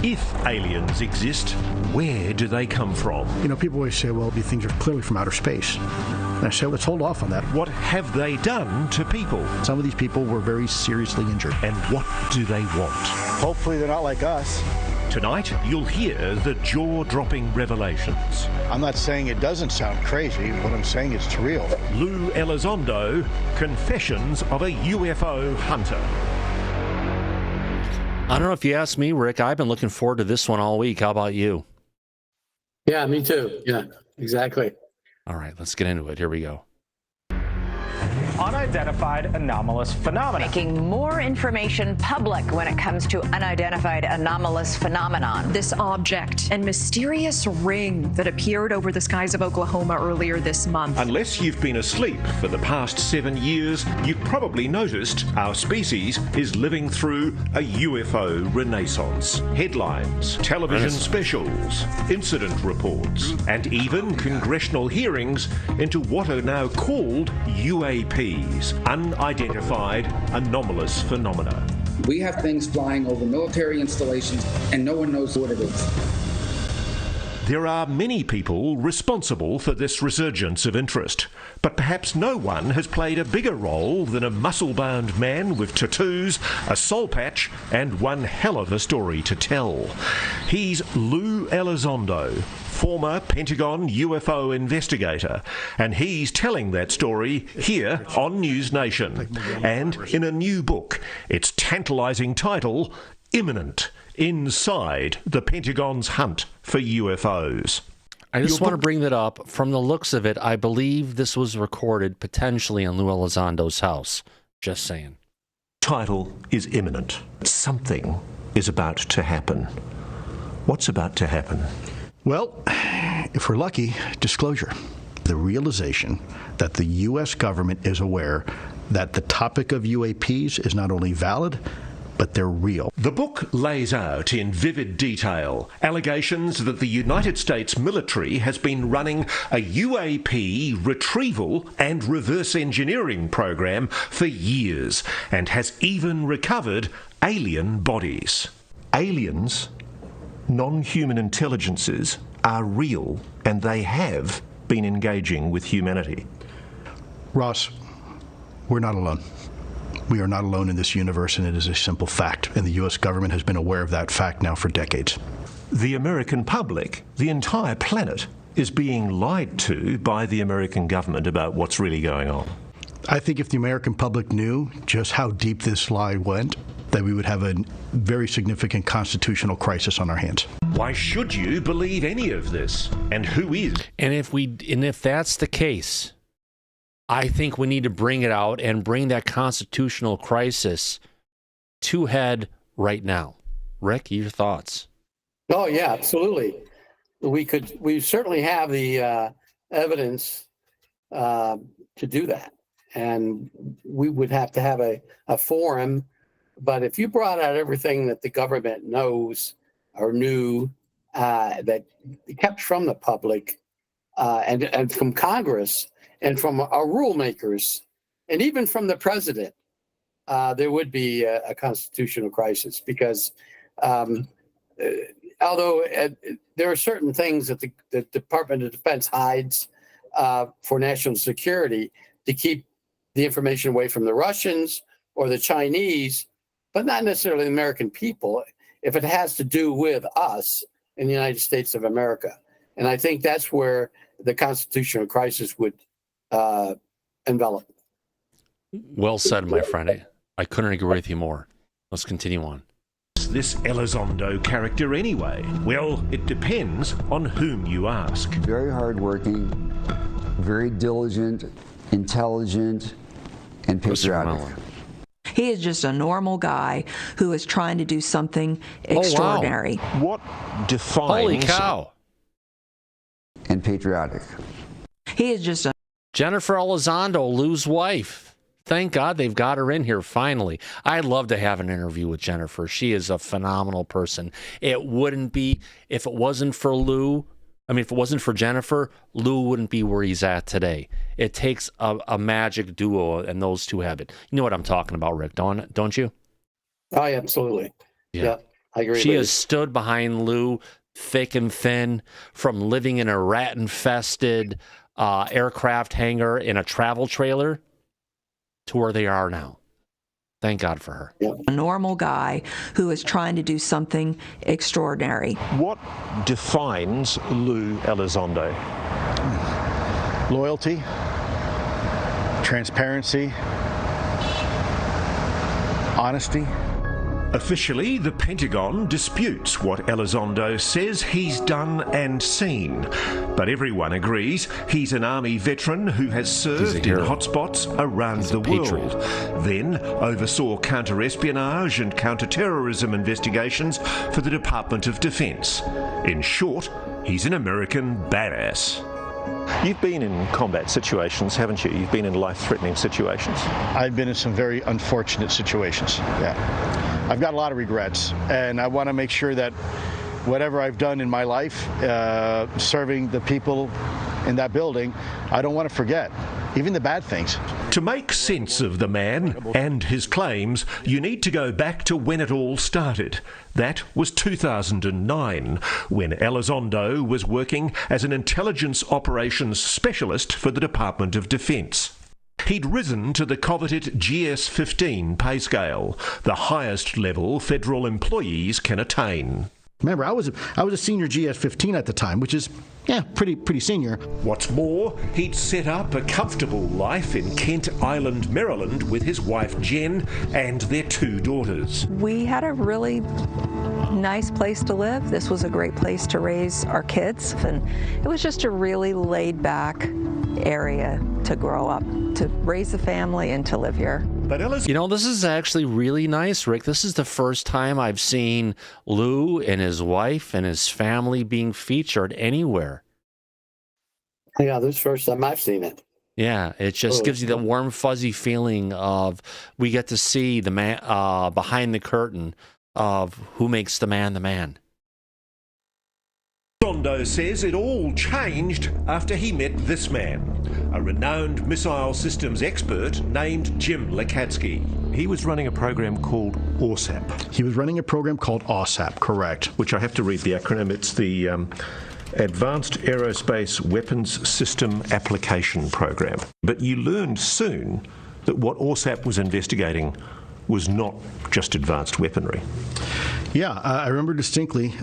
If aliens exist, where do they come from? You know, people always say, well, these things are clearly from outer space. And I say, let's hold off on that. What have they done to people? Some of these people were very seriously injured. And what do they want? Hopefully they're not like us. Tonight, you'll hear the jaw-dropping revelations. I'm not saying it doesn't sound crazy. What I'm saying is it's real. Lue Elizondo, Confessions of a UFO Hunter. I don't know if you ask me, Rick. I've been looking forward to this one all week. How about you? Yeah, me too. Yeah, exactly. All right, let's get into it. Here we go. Unidentified anomalous phenomena. Making more information public when it comes to unidentified anomalous phenomenon. This object and mysterious ring that appeared over the skies of Oklahoma earlier this month. Unless you've been asleep for the past 7 years, you've probably noticed our species is living through a UFO renaissance. Headlines, television specials, incident reports, and even congressional hearings into what are now called UAPs, unidentified anomalous phenomena. We have things flying over military installations, and no one knows what it is. There are many people responsible for this resurgence of interest, but perhaps no one has played a bigger role than a muscle-bound man with tattoos, a soul patch, and one hell of a story to tell. He's Lue Elizondo, former Pentagon UFO investigator, and he's telling that story here on News Nation, and in a new book. Its tantalising title, Imminent: Inside the Pentagon's Hunt for UFOs. I just want to bring that up. From the looks of it, I believe this was recorded potentially in Lue Elizondo's house. Just saying. Title is imminent. Something is about to happen. What's about to happen? Well, if we're lucky, disclosure. The realization that the U.S. government is aware that the topic of UAPs is not only valid, but they're real. The book lays out in vivid detail allegations that the United States military has been running a UAP retrieval and reverse engineering program for years and has even recovered alien bodies. Aliens, non-human intelligences, are real and they have been engaging with humanity. Ross, we're not alone. We are not alone in this universe, and it is a simple fact, and the U.S. government has been aware of that fact now for decades. The American public, the entire planet, is being lied to by the American government about what's really going on. I think if the American public knew just how deep this lie went, that we would have a very significant constitutional crisis on our hands. Why should you believe any of this? And who is? And if that's the case, I think we need to bring it out and bring that constitutional crisis to head right now. Rick, your thoughts? Oh, yeah, absolutely. We certainly have the evidence to do that. And we would have to have a forum. But if you brought out everything that the government knows or knew that kept from the public and from Congress, and from our rule makers, and even from the president, there would be a constitutional crisis because although there are certain things that the Department of Defense hides for national security to keep the information away from the Russians or the Chinese, but not necessarily the American people, if it has to do with us in the United States of America. And I think that's where the constitutional crisis would envelop. Well said, my friend. I couldn't agree with you more. Let's continue on. This Elizondo character anyway? Well, it depends on whom you ask. Very hardworking, very diligent, intelligent, and patriotic. He is just a normal guy who is trying to do something extraordinary. Oh, wow. What defines... Holy cow. And patriotic. He is just a... Jennifer Elizondo, Lou's wife. Thank God they've got her in here finally. I'd love to have an interview with Jennifer. She is a phenomenal person. It wouldn't be, if it wasn't for Lue, if it wasn't for Jennifer, Lue wouldn't be where he's at today. It takes a magic duo, and those two have it. You know what I'm talking about, Rick, don't you? Oh, yeah, absolutely. Yeah, I agree. She has stood behind Lue thick and thin, from living in a rat-infested aircraft hangar in a travel trailer to where they are now. Thank God for her. A normal guy who is trying to do something extraordinary. What defines Lue Elizondo? Loyalty, transparency, honesty. Officially, the Pentagon disputes what Elizondo says he's done and seen. But everyone agrees he's an Army veteran who has served in hotspots around the world. Then oversaw counter-espionage and counter-terrorism investigations for the Department of Defense. In short, he's an American badass. You've been in combat situations, haven't you? You've been in life-threatening situations. I've been in some very unfortunate situations, yeah. I've got a lot of regrets, and I want to make sure that whatever I've done in my life, serving the people in that building, I don't want to forget. even the bad things. To make sense of the man and his claims, you need to go back to when it all started. That was 2009, when Elizondo was working as an intelligence operations specialist for the Department of Defence. He'd risen to the coveted GS-15 pay scale, the highest level federal employees can attain. Remember, I was a senior GS-15 at the time, which is, pretty senior. What's more, he'd set up a comfortable life in Kent Island, Maryland, with his wife Jen and their 2 daughters. We had a really nice place to live. This was a great place to raise our kids, and it was just a really laid-back area to grow up, to raise a family, and to live here. You know, this is actually really nice, Rick. This is the first time I've seen Lue and his wife and his family being featured anywhere. Yeah, this is the first time I've seen it. Yeah, it just gives you the warm, fuzzy feeling of we get to see the man behind the curtain of who makes the man the man. Elizondo says it all changed after he met this man, a renowned missile systems expert named Jim Lakatsky. He was running a program called OSAP. He was running a program called OSAP, correct. Which I have to read the acronym. It's the Advanced Aerospace Weapons System Application Program. But you learned soon that what OSAP was investigating was not just advanced weaponry. Yeah, I remember distinctly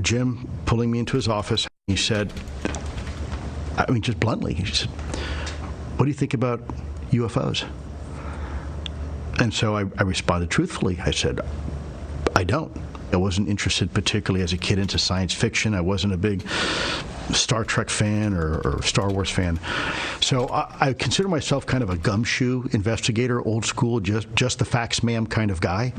Jim pulling me into his office. He said, just bluntly, he said, "What do you think about UFOs?" And so I responded truthfully. I said, "I don't." I wasn't interested particularly as a kid into science fiction. I wasn't a big Star Trek fan or Star Wars fan. So I consider myself kind of a gumshoe investigator, old school, just the facts ma'am kind of guy.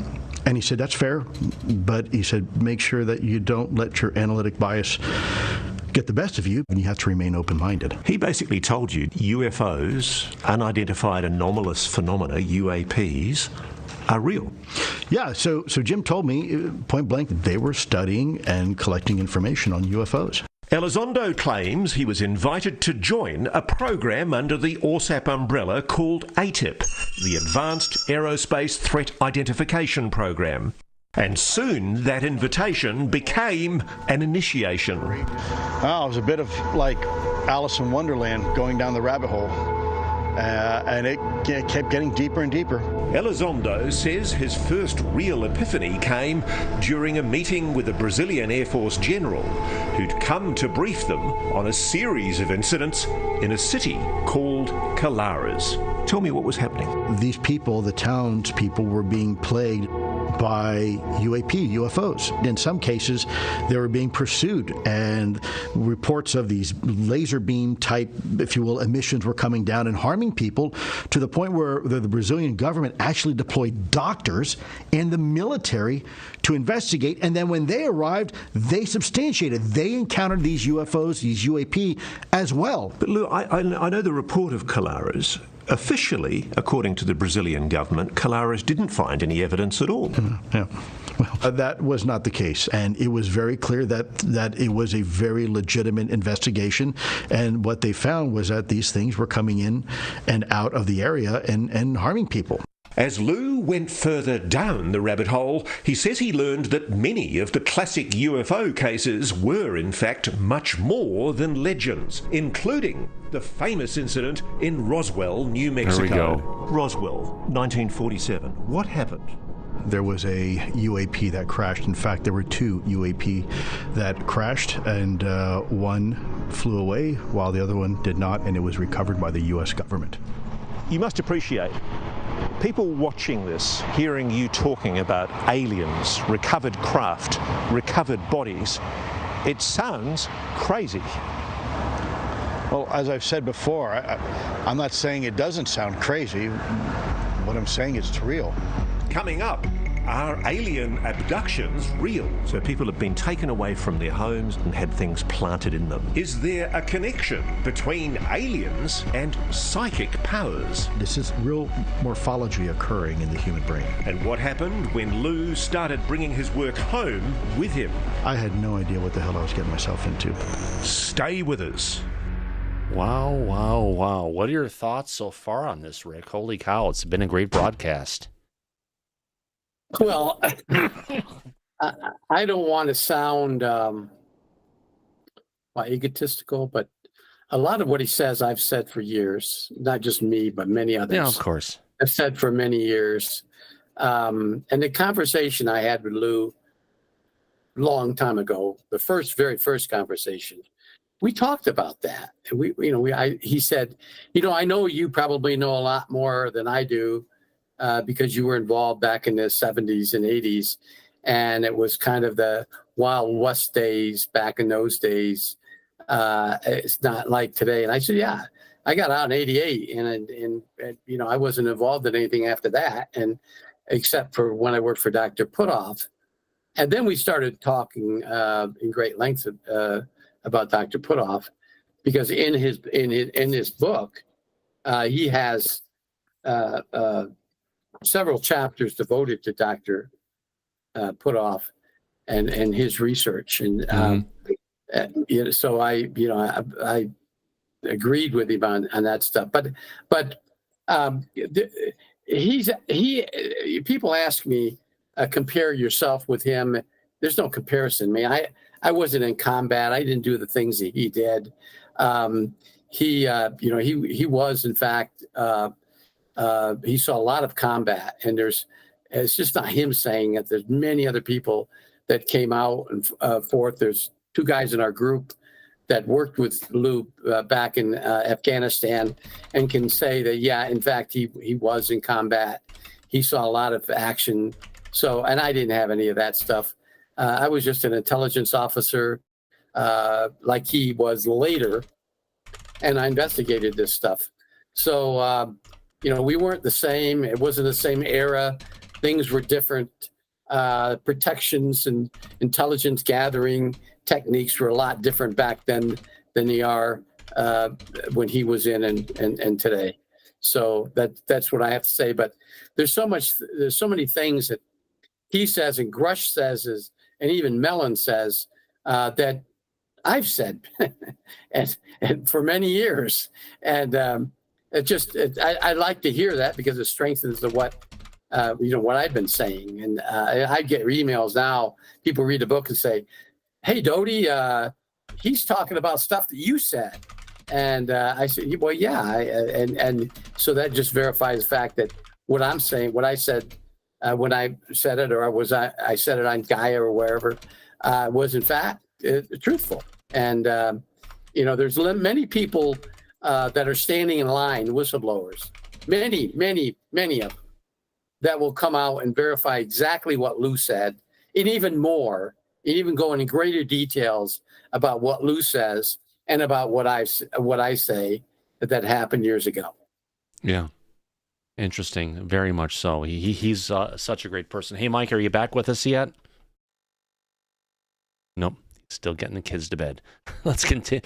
And he said, "That's fair," but he said, "Make sure that you don't let your analytic bias get the best of you, and you have to remain open-minded." He basically told you UFOs, unidentified anomalous phenomena, UAPs, are real. Yeah, so Jim told me point blank that they were studying and collecting information on UFOs. Elizondo claims he was invited to join a program under the OSAP umbrella called ATIP, the Advanced Aerospace Threat Identification Program. And soon that invitation became an initiation. Oh, it was a bit of like Alice in Wonderland going down the rabbit hole. And it kept getting deeper and deeper. Elizondo says his first real epiphany came during a meeting with a Brazilian Air Force general who'd come to brief them on a series of incidents in a city called Colares. Tell me what was happening. These people, the townspeople, were being plagued by UFOs. In some cases, they were being pursued, and reports of these laser beam type, if you will, emissions were coming down and harming people to the point where the Brazilian government actually deployed doctors and the military to investigate. And then when they arrived, they substantiated. They encountered these UFOs, these UAP as well. But Lou, I know the report of Colares. Officially, according to the Brazilian government, Colares didn't find any evidence at all. Yeah. Well, that was not the case, and it was very clear that it was a very legitimate investigation, and what they found was that these things were coming in and out of the area and harming people. As Lue went further down the rabbit hole, he says he learned that many of the classic UFO cases were, in fact, much more than legends, including the famous incident in Roswell, New Mexico. There we go. Roswell, 1947. What happened? There was a UAP that crashed. In fact, there were 2 UAP that crashed, and one flew away while the other one did not, and it was recovered by the U.S. government. You must appreciate people watching this, hearing you talking about aliens, recovered craft, recovered bodies. It sounds crazy. Well, as I've said before, I'm not saying it doesn't sound crazy. What I'm saying is it's real. Coming up, are alien abductions real? So people have been taken away from their homes and had things planted in them. Is there a connection between aliens and psychic powers? This is real morphology occurring in the human brain. And what happened when Lue started bringing his work home with him? I had no idea what the hell I was getting myself into. Stay with us. Wow, wow, wow. What are your thoughts so far on this, Rick? Holy cow, it's been a great broadcast. Well, I don't want to sound egotistical, but a lot of what he says I've said for years, not just me, but many others. Yeah, of course. I've said for many years. And the conversation I had with Lou long time ago, the very first conversation, we talked about that. And he said, I know you probably know a lot more than I do because you were involved back in the 70s and 80s. And it was kind of the Wild West days back in those days. It's not like today. And I said, yeah, I got out in 88 and I wasn't involved in anything after that. And except for when I worked for Dr. Puthoff. And then we started talking in great length about Dr. Puthoff, because in his book, he has several chapters devoted to Dr. Puthoff and his research. And so I agreed with him on that stuff. But people ask me, compare yourself with him. There's no comparison. I wasn't in combat. I didn't do the things that he did. He was, in fact, he saw a lot of combat, and it's just not him saying it. There's many other people that came out and forth. There's two guys in our group that worked with Lou back in Afghanistan and can say that, yeah, in fact, he was in combat. He saw a lot of action. So, and I didn't have any of that stuff. I was just an intelligence officer like he was later, and I investigated this stuff. So, we weren't the same. It wasn't the same era. Things were different. Protections and intelligence gathering techniques were a lot different back then than they are when he was in and today. So that's what I have to say. But there's so many things that he says and Grush says and even Mellon says that I've said and for many years. And I like to hear that because it strengthens what I've been saying. And I get emails now. People read the book and say, "Hey, Doty, he's talking about stuff that you said." And I said, "Well, yeah." And so that just verifies the fact that what I'm saying, what I said when I said it, or I said it on Gaia or wherever, was in fact truthful. And there's many people that are standing in line, whistleblowers, many of them, that will come out and verify exactly what Lou said, and even more, and even go into greater details about what Lou says and about what I say that happened years ago. Yeah. Interesting. Very much so. He's such a great person. Hey, Mike, are you back with us yet? Nope. Still getting the kids to bed. Let's continue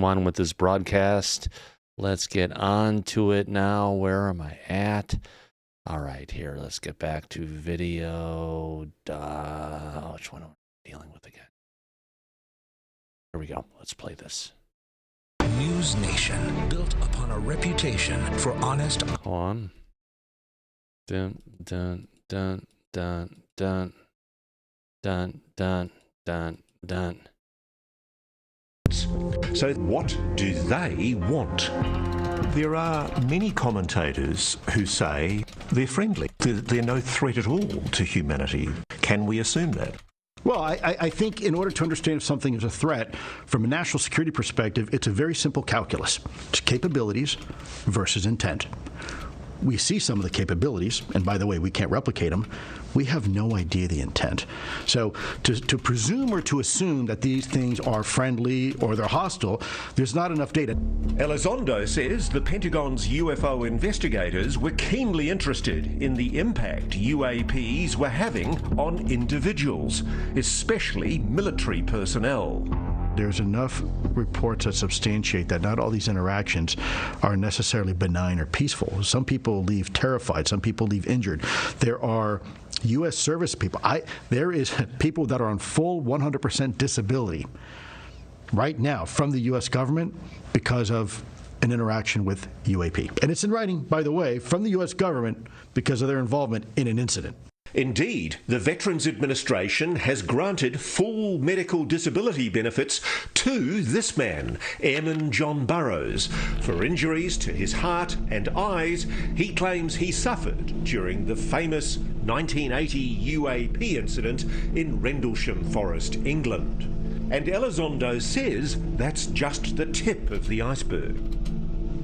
on with this broadcast. Let's get on to it now. Where am I at? All right, here. Let's get back to video. Which one am I dealing with again? Here we go. Let's play this. News Nation, built upon a reputation for honest. Hold on. Dun dun dun dun dun dun dun dun dun. So what do they want? There are many commentators who say they're friendly. They're no threat at all to humanity. Can we assume that? Well, I think in order to understand if something is a threat, from a national security perspective, it's a very simple calculus. It's capabilities versus intent. We see some of the capabilities, and by the way, we can't replicate them. We have no idea the intent. So to presume or to assume that these things are friendly or they're hostile, there's not enough data. Elizondo says the Pentagon's UFO investigators were keenly interested in the impact UAPs were having on individuals, especially military personnel. There's enough reports that substantiate that not all these interactions are necessarily benign or peaceful. Some people leave terrified. Some people leave injured. There are U.S. service people. There is people that are on full 100% disability right now from the U.S. government because of an interaction with UAP. And it's in writing, by the way, from the U.S. government because of their involvement in an incident. Indeed, the Veterans Administration has granted full medical disability benefits to this man, Airman John Burroughs, for injuries to his heart and eyes he claims he suffered during the famous 1980 UAP incident in Rendlesham Forest, England. And Elizondo says that's just the tip of the iceberg.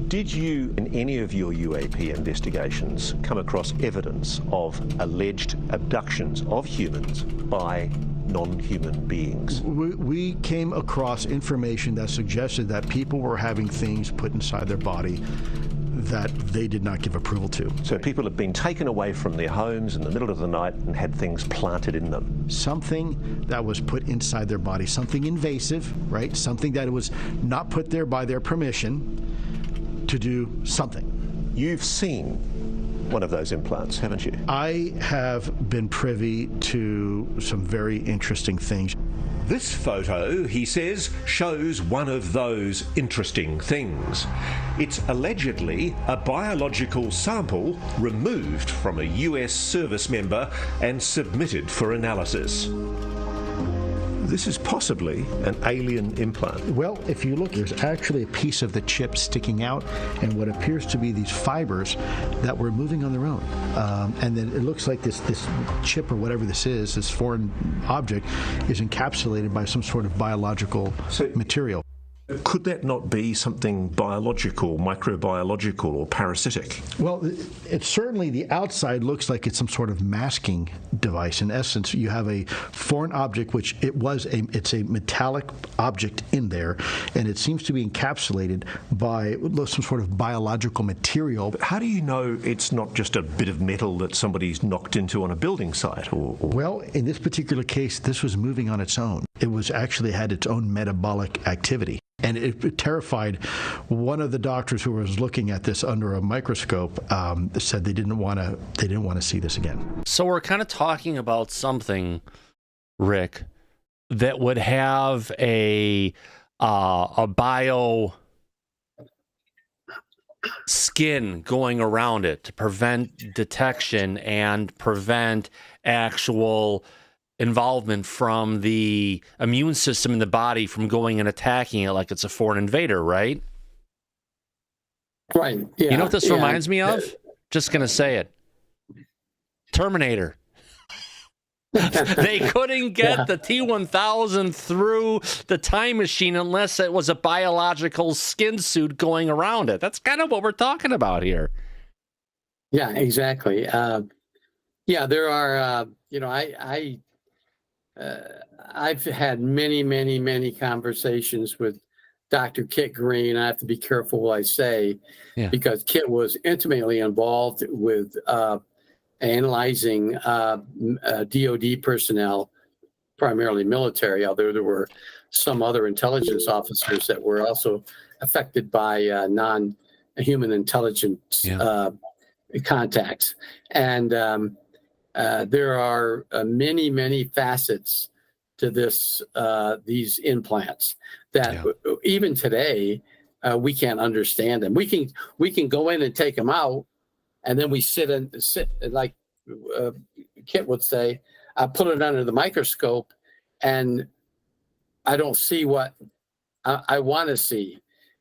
Did you, in any of your UAP investigations, come across evidence of alleged abductions of humans by non-human beings? We came across information that suggested that people were having things put inside their body that they did not give approval to. So people have been taken away from their homes in the middle of the night and had things planted in them. Something that was put inside their body, something invasive, right? Something that was not put there by their permission to do something. You've seen one of those implants, haven't you? I have been privy to some very interesting things. This photo, he says, shows one of those interesting things. It's allegedly a biological sample removed from a US service member and submitted for analysis. This is possibly an alien implant. Well, if you look, there's actually a piece of the chip sticking out and what appears to be these fibers that were moving on their own. And then it looks like this chip or whatever this is, this foreign object, is encapsulated by some sort of biological material. Could that not be something biological, microbiological, or parasitic? Well, it certainly, the outside looks like it's some sort of masking device. In essence, you have a foreign object, which it's a metallic object in there, and it seems to be encapsulated by some sort of biological material. But how do you know it's not just a bit of metal that somebody's knocked into on a building site? Well, in this particular case, this was moving on its own. It was actually had its own metabolic activity. And it terrified one of the doctors who was looking at this under a microscope. Said they didn't want to see this again. So we're kind of talking about something, Rick, that would have a bio skin going around it to prevent detection and prevent actual involvement from the immune system in the body from going and attacking it like it's a foreign invader, right? Right. Yeah. You know what this reminds me of? Just going to say it. Terminator. They couldn't get the T-1000 through the time machine unless it was a biological skin suit going around it. That's kind of what we're talking about here. Yeah, exactly. There are, I've had many conversations with Dr. Kit Green. I have to be careful what I say because Kit was intimately involved with analyzing DOD personnel, primarily military, although there were some other intelligence officers that were also affected by non-human intelligence contacts. And there are many facets to these implants that even today we can't understand them. We can go in and take them out, and then we sit like Kit would say, I put it under the microscope, and I don't see what I want to see,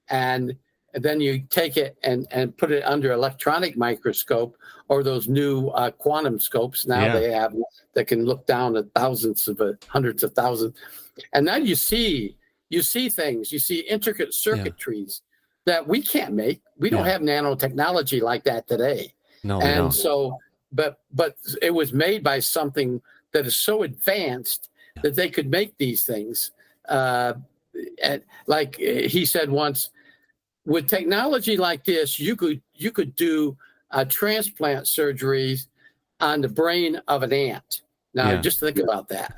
and then you take it and put it under electronic microscope or those new quantum scopes now they have that can look down at hundreds of thousands. And now you see things, you see intricate circuitries that we can't make. We don't have nanotechnology like that today. No, and so, but it was made by something that is so advanced that they could make these things. And like he said once, with technology like this, you could do transplant surgeries on the brain of an ant. Now, just think about that.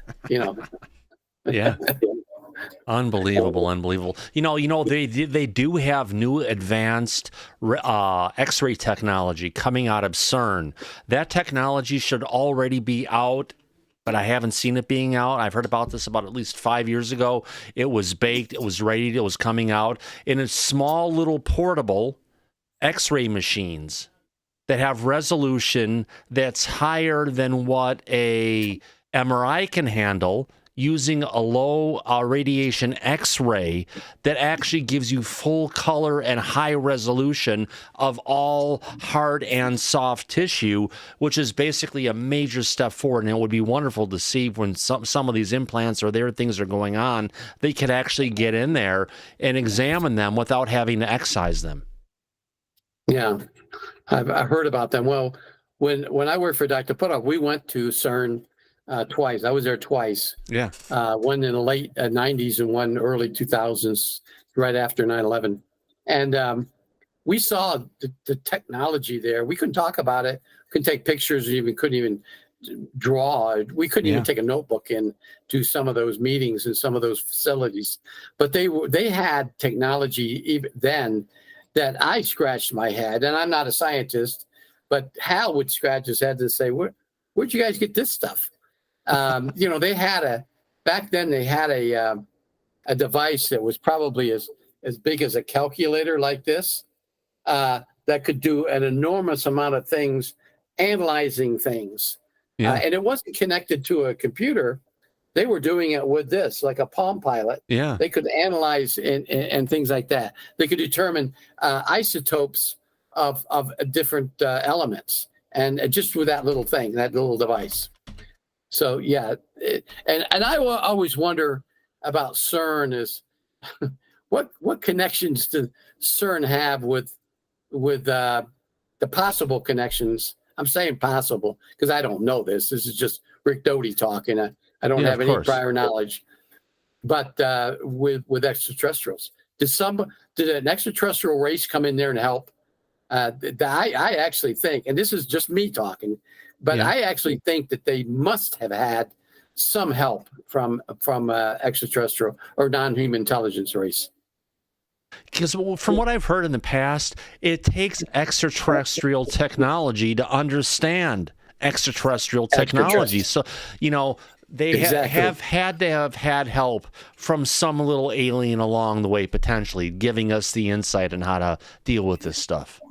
Yeah. Unbelievable. They do have new advanced X-ray technology coming out of CERN. That technology should already be out but I haven't seen it being out. I've heard about this about at least 5 years ago. It was baked, it was ready, it was coming out, and it's small little portable X-ray machines that have resolution that's higher than what a MRI can handle, using a low radiation X-ray that actually gives you full color and high resolution of all hard and soft tissue, which is basically a major step forward. And it would be wonderful to see when some of these implants or their things are going on, they could actually get in there and examine them without having to excise them. Yeah, I've heard about them. Well, when I worked for Dr. Puthoff, we went to CERN twice. I was there twice. Yeah. One in the late 90s and one early 2000s, right after 9/11. And we saw the technology there. We couldn't talk about it. Couldn't take pictures. Couldn't even draw. We couldn't even take a notebook in to some of those meetings and some of those facilities. But they had technology even then that I scratched my head. And I'm not a scientist, but Hal would scratch his head and say, "Where'd you guys get this stuff?" They had back then they had a device that was probably as big as a calculator like this, that could do an enormous amount of things, analyzing things. And it wasn't connected to a computer. They were doing it with this, like a Palm Pilot. Yeah. They could analyze and things like that. They could determine isotopes of different elements, and just with that little thing, that little device. So yeah, and I always wonder about CERN is what connections does CERN have with the possible connections? I'm saying possible because I don't know this. This is just Rick Doty talking. I don't have any prior knowledge. But with extraterrestrials, did an extraterrestrial race come in there and help? I actually think, and this is just me talking, but I actually think that they must have had some help from extraterrestrial or non-human intelligence race. Because from what I've heard in the past, it takes extraterrestrial technology to understand extraterrestrial technology. So, they have had to have had help from some little alien along the way, potentially giving us the insight on how to deal with this stuff.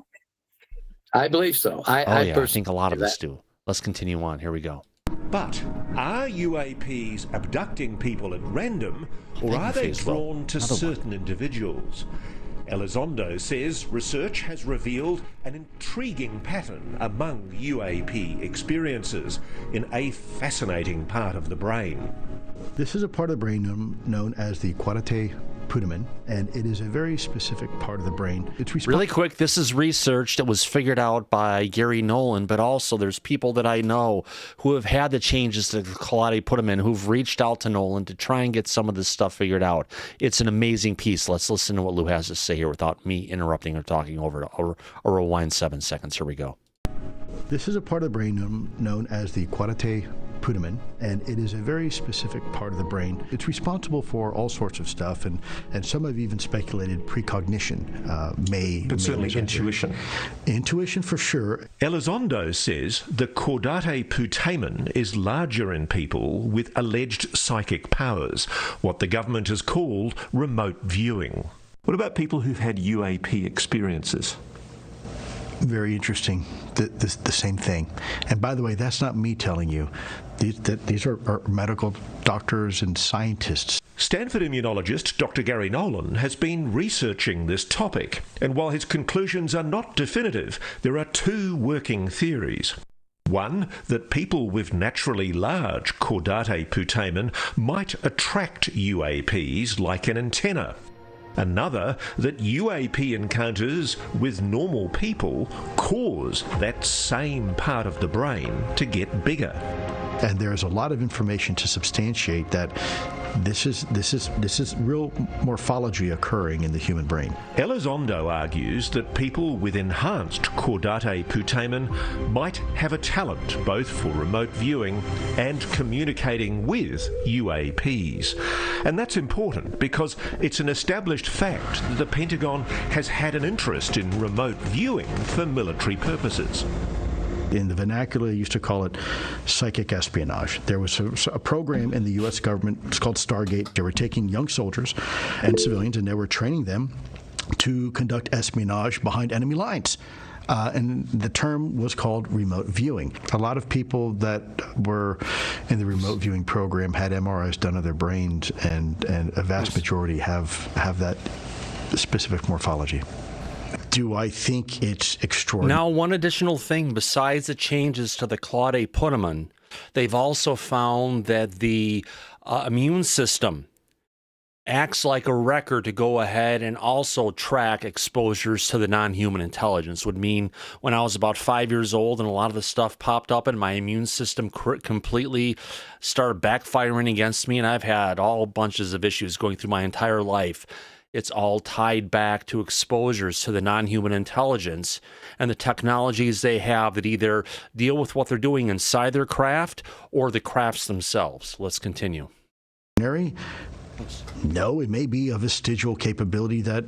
I believe so. I think a lot of us do. Let's continue on. Here we go. But are UAPs abducting people at random, or are they drawn to certain individuals? Elizondo says research has revealed an intriguing pattern among UAP experiences in a fascinating part of the brain. This is a part of the brain known as the quadrante putamen, and it is a very specific part of the brain. It's really quick, this is research that was figured out by Gary Nolan, but also there's people that I know who have had the changes to the quadrante putamen who've reached out to Nolan to try and get some of this stuff figured out. It's an amazing piece. Let's listen to what Lou has to say here without me interrupting or talking over it, or rewind 7 seconds. Here we go. This is a part of the brain known as the quadrante putamen, and it is a very specific part of the brain. It's responsible for all sorts of stuff, and some have even speculated precognition but certainly intuition. Intuition for sure. Elizondo says the caudate putamen is larger in people with alleged psychic powers, what the government has called remote viewing. What about people who've had UAP experiences? Very interesting. The same thing. And by the way, that's not me telling you. These are medical doctors and scientists. Stanford immunologist Dr. Gary Nolan has been researching this topic, and while his conclusions are not definitive, there are two working theories. One, that people with naturally large caudate putamen might attract UAPs like an antenna. Another, that UAP encounters with normal people cause that same part of the brain to get bigger. And there's a lot of information to substantiate that this is real morphology occurring in the human brain. Elizondo argues that people with enhanced caudate putamen might have a talent both for remote viewing and communicating with UAPs. And that's important because it's an established fact that the Pentagon has had an interest in remote viewing for military purposes. In the vernacular, they used to call it psychic espionage. There was a program in the U.S. government, it's called Stargate. They were taking young soldiers and civilians, and they were training them to conduct espionage behind enemy lines. And the term was called remote viewing. A lot of people that were in the remote viewing program had MRIs done of their brains, and a vast majority have that specific morphology. Do I think it's extraordinary? Now, one additional thing, besides the changes to the Claude Punaman, they've also found that the immune system acts like a record to go ahead and also track exposures to the non-human intelligence. Would mean when I was about 5 years old and a lot of the stuff popped up and my immune system completely started backfiring against me, and I've had all bunches of issues going through my entire life. It's all tied back to exposures to the non-human intelligence and the technologies they have that either deal with what they're doing inside their craft or the crafts themselves. Let's continue. No, it may be a vestigial capability that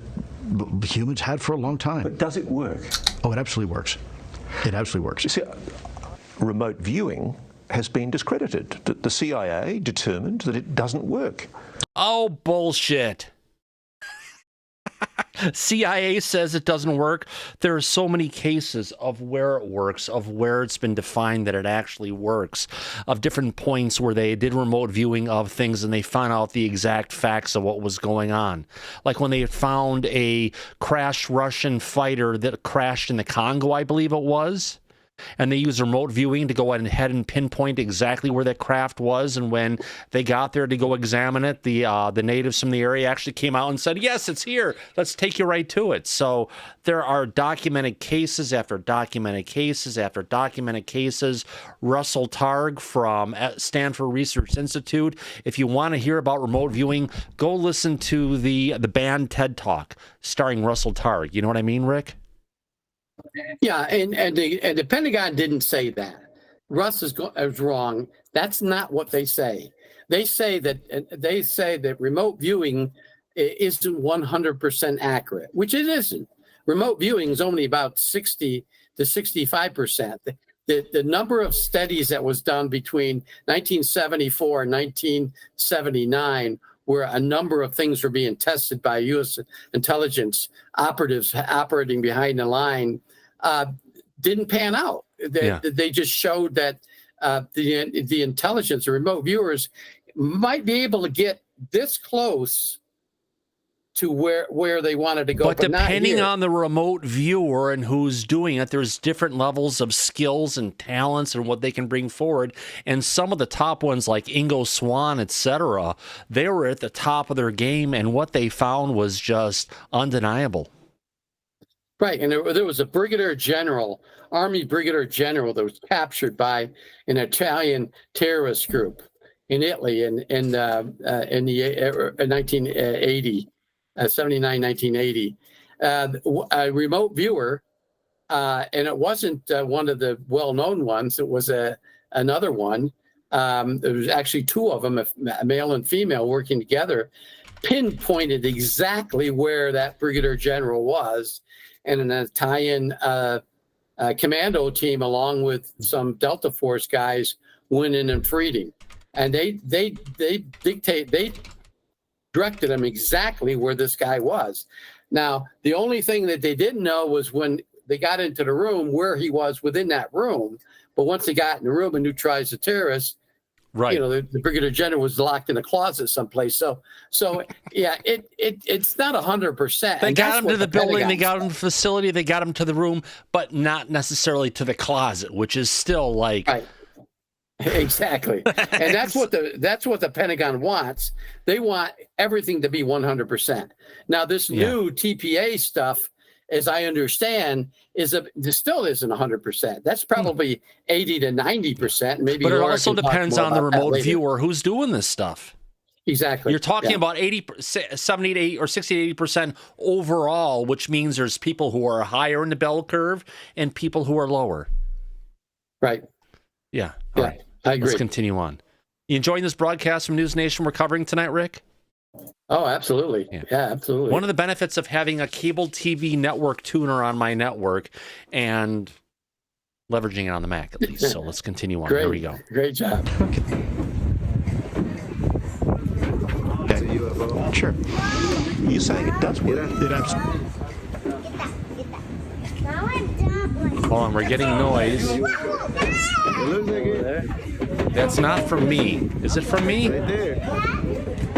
humans had for a long time. But does it work? Oh, it absolutely works. It absolutely works. You see, remote viewing has been discredited. The CIA determined that it doesn't work. Oh, bullshit. CIA says it doesn't work. There are so many cases of where it works, of where it's been defined that it actually works, of different points where they did remote viewing of things and they found out the exact facts of what was going on. Like when they found a crashed Russian fighter that crashed in the Congo, I believe it was. And they used remote viewing to go ahead and pinpoint exactly where that craft was. And when they got there to go examine it, the natives from the area actually came out and said, yes, it's here. Let's take you right to it. So there are documented cases after documented cases after documented cases. Russell Targ from Stanford Research Institute. If you want to hear about remote viewing, go listen to the band TED Talk starring Russell Targ. You know what I mean, Rick? Yeah, and the Pentagon didn't say that. Russ is wrong. That's not what they say. They say that remote viewing isn't 100% accurate, which it isn't. Remote viewing is only about 60 to 65%. The number of studies that was done between 1974 and 1979, where a number of things were being tested by U.S. intelligence operatives operating behind the line, didn't pan out. They just showed that the intelligence, the remote viewers, might be able to get this close to where they wanted to go. But depending on the remote viewer and who's doing it, there's different levels of skills and talents and what they can bring forward. And some of the top ones like Ingo Swann, etc., they were at the top of their game, and what they found was just undeniable. Right, and there was a brigadier general, Army brigadier general, that was captured by an Italian terrorist group in Italy in 1980, 79, 1980. A remote viewer, and it wasn't one of the well-known ones. It was another one. There was actually two of them, a male and female, working together, pinpointed exactly where that brigadier general was. And an Italian commando team, along with some Delta Force guys, went in and freed him. And they directed them exactly where this guy was. Now, the only thing that they didn't know was when they got into the room where he was within that room. But once they got in the room and neutralized the terrorists, right, the brigadier general was locked in a closet someplace. So yeah, it's not 100%. They got him to the building, they got him to the facility, they got him to the room, but not necessarily to the closet, which is still like right. Exactly. And that's what the Pentagon wants. They want everything to be 100%. Now, this new TPA stuff, as I understand, still isn't 100%. That's probably 80 to 90%. Maybe. But it also depends on the remote viewer who's doing this stuff. Exactly. You're talking about 70 to 80 or 60 to 80% overall, which means there's people who are higher in the bell curve and people who are lower. Right. Yeah. All right. I agree. Let's continue on. You enjoying this broadcast from News Nation we're covering tonight, Rick? Oh, absolutely. Yeah, absolutely. One of the benefits of having a cable TV network tuner on my network, and leveraging it on the Mac at least. So let's continue on. Great. Here we go. Great job. That's a UFO. Sure. You're saying it does work? It absolutely. Hold on, we're getting noise. That's not from me. Is it from me?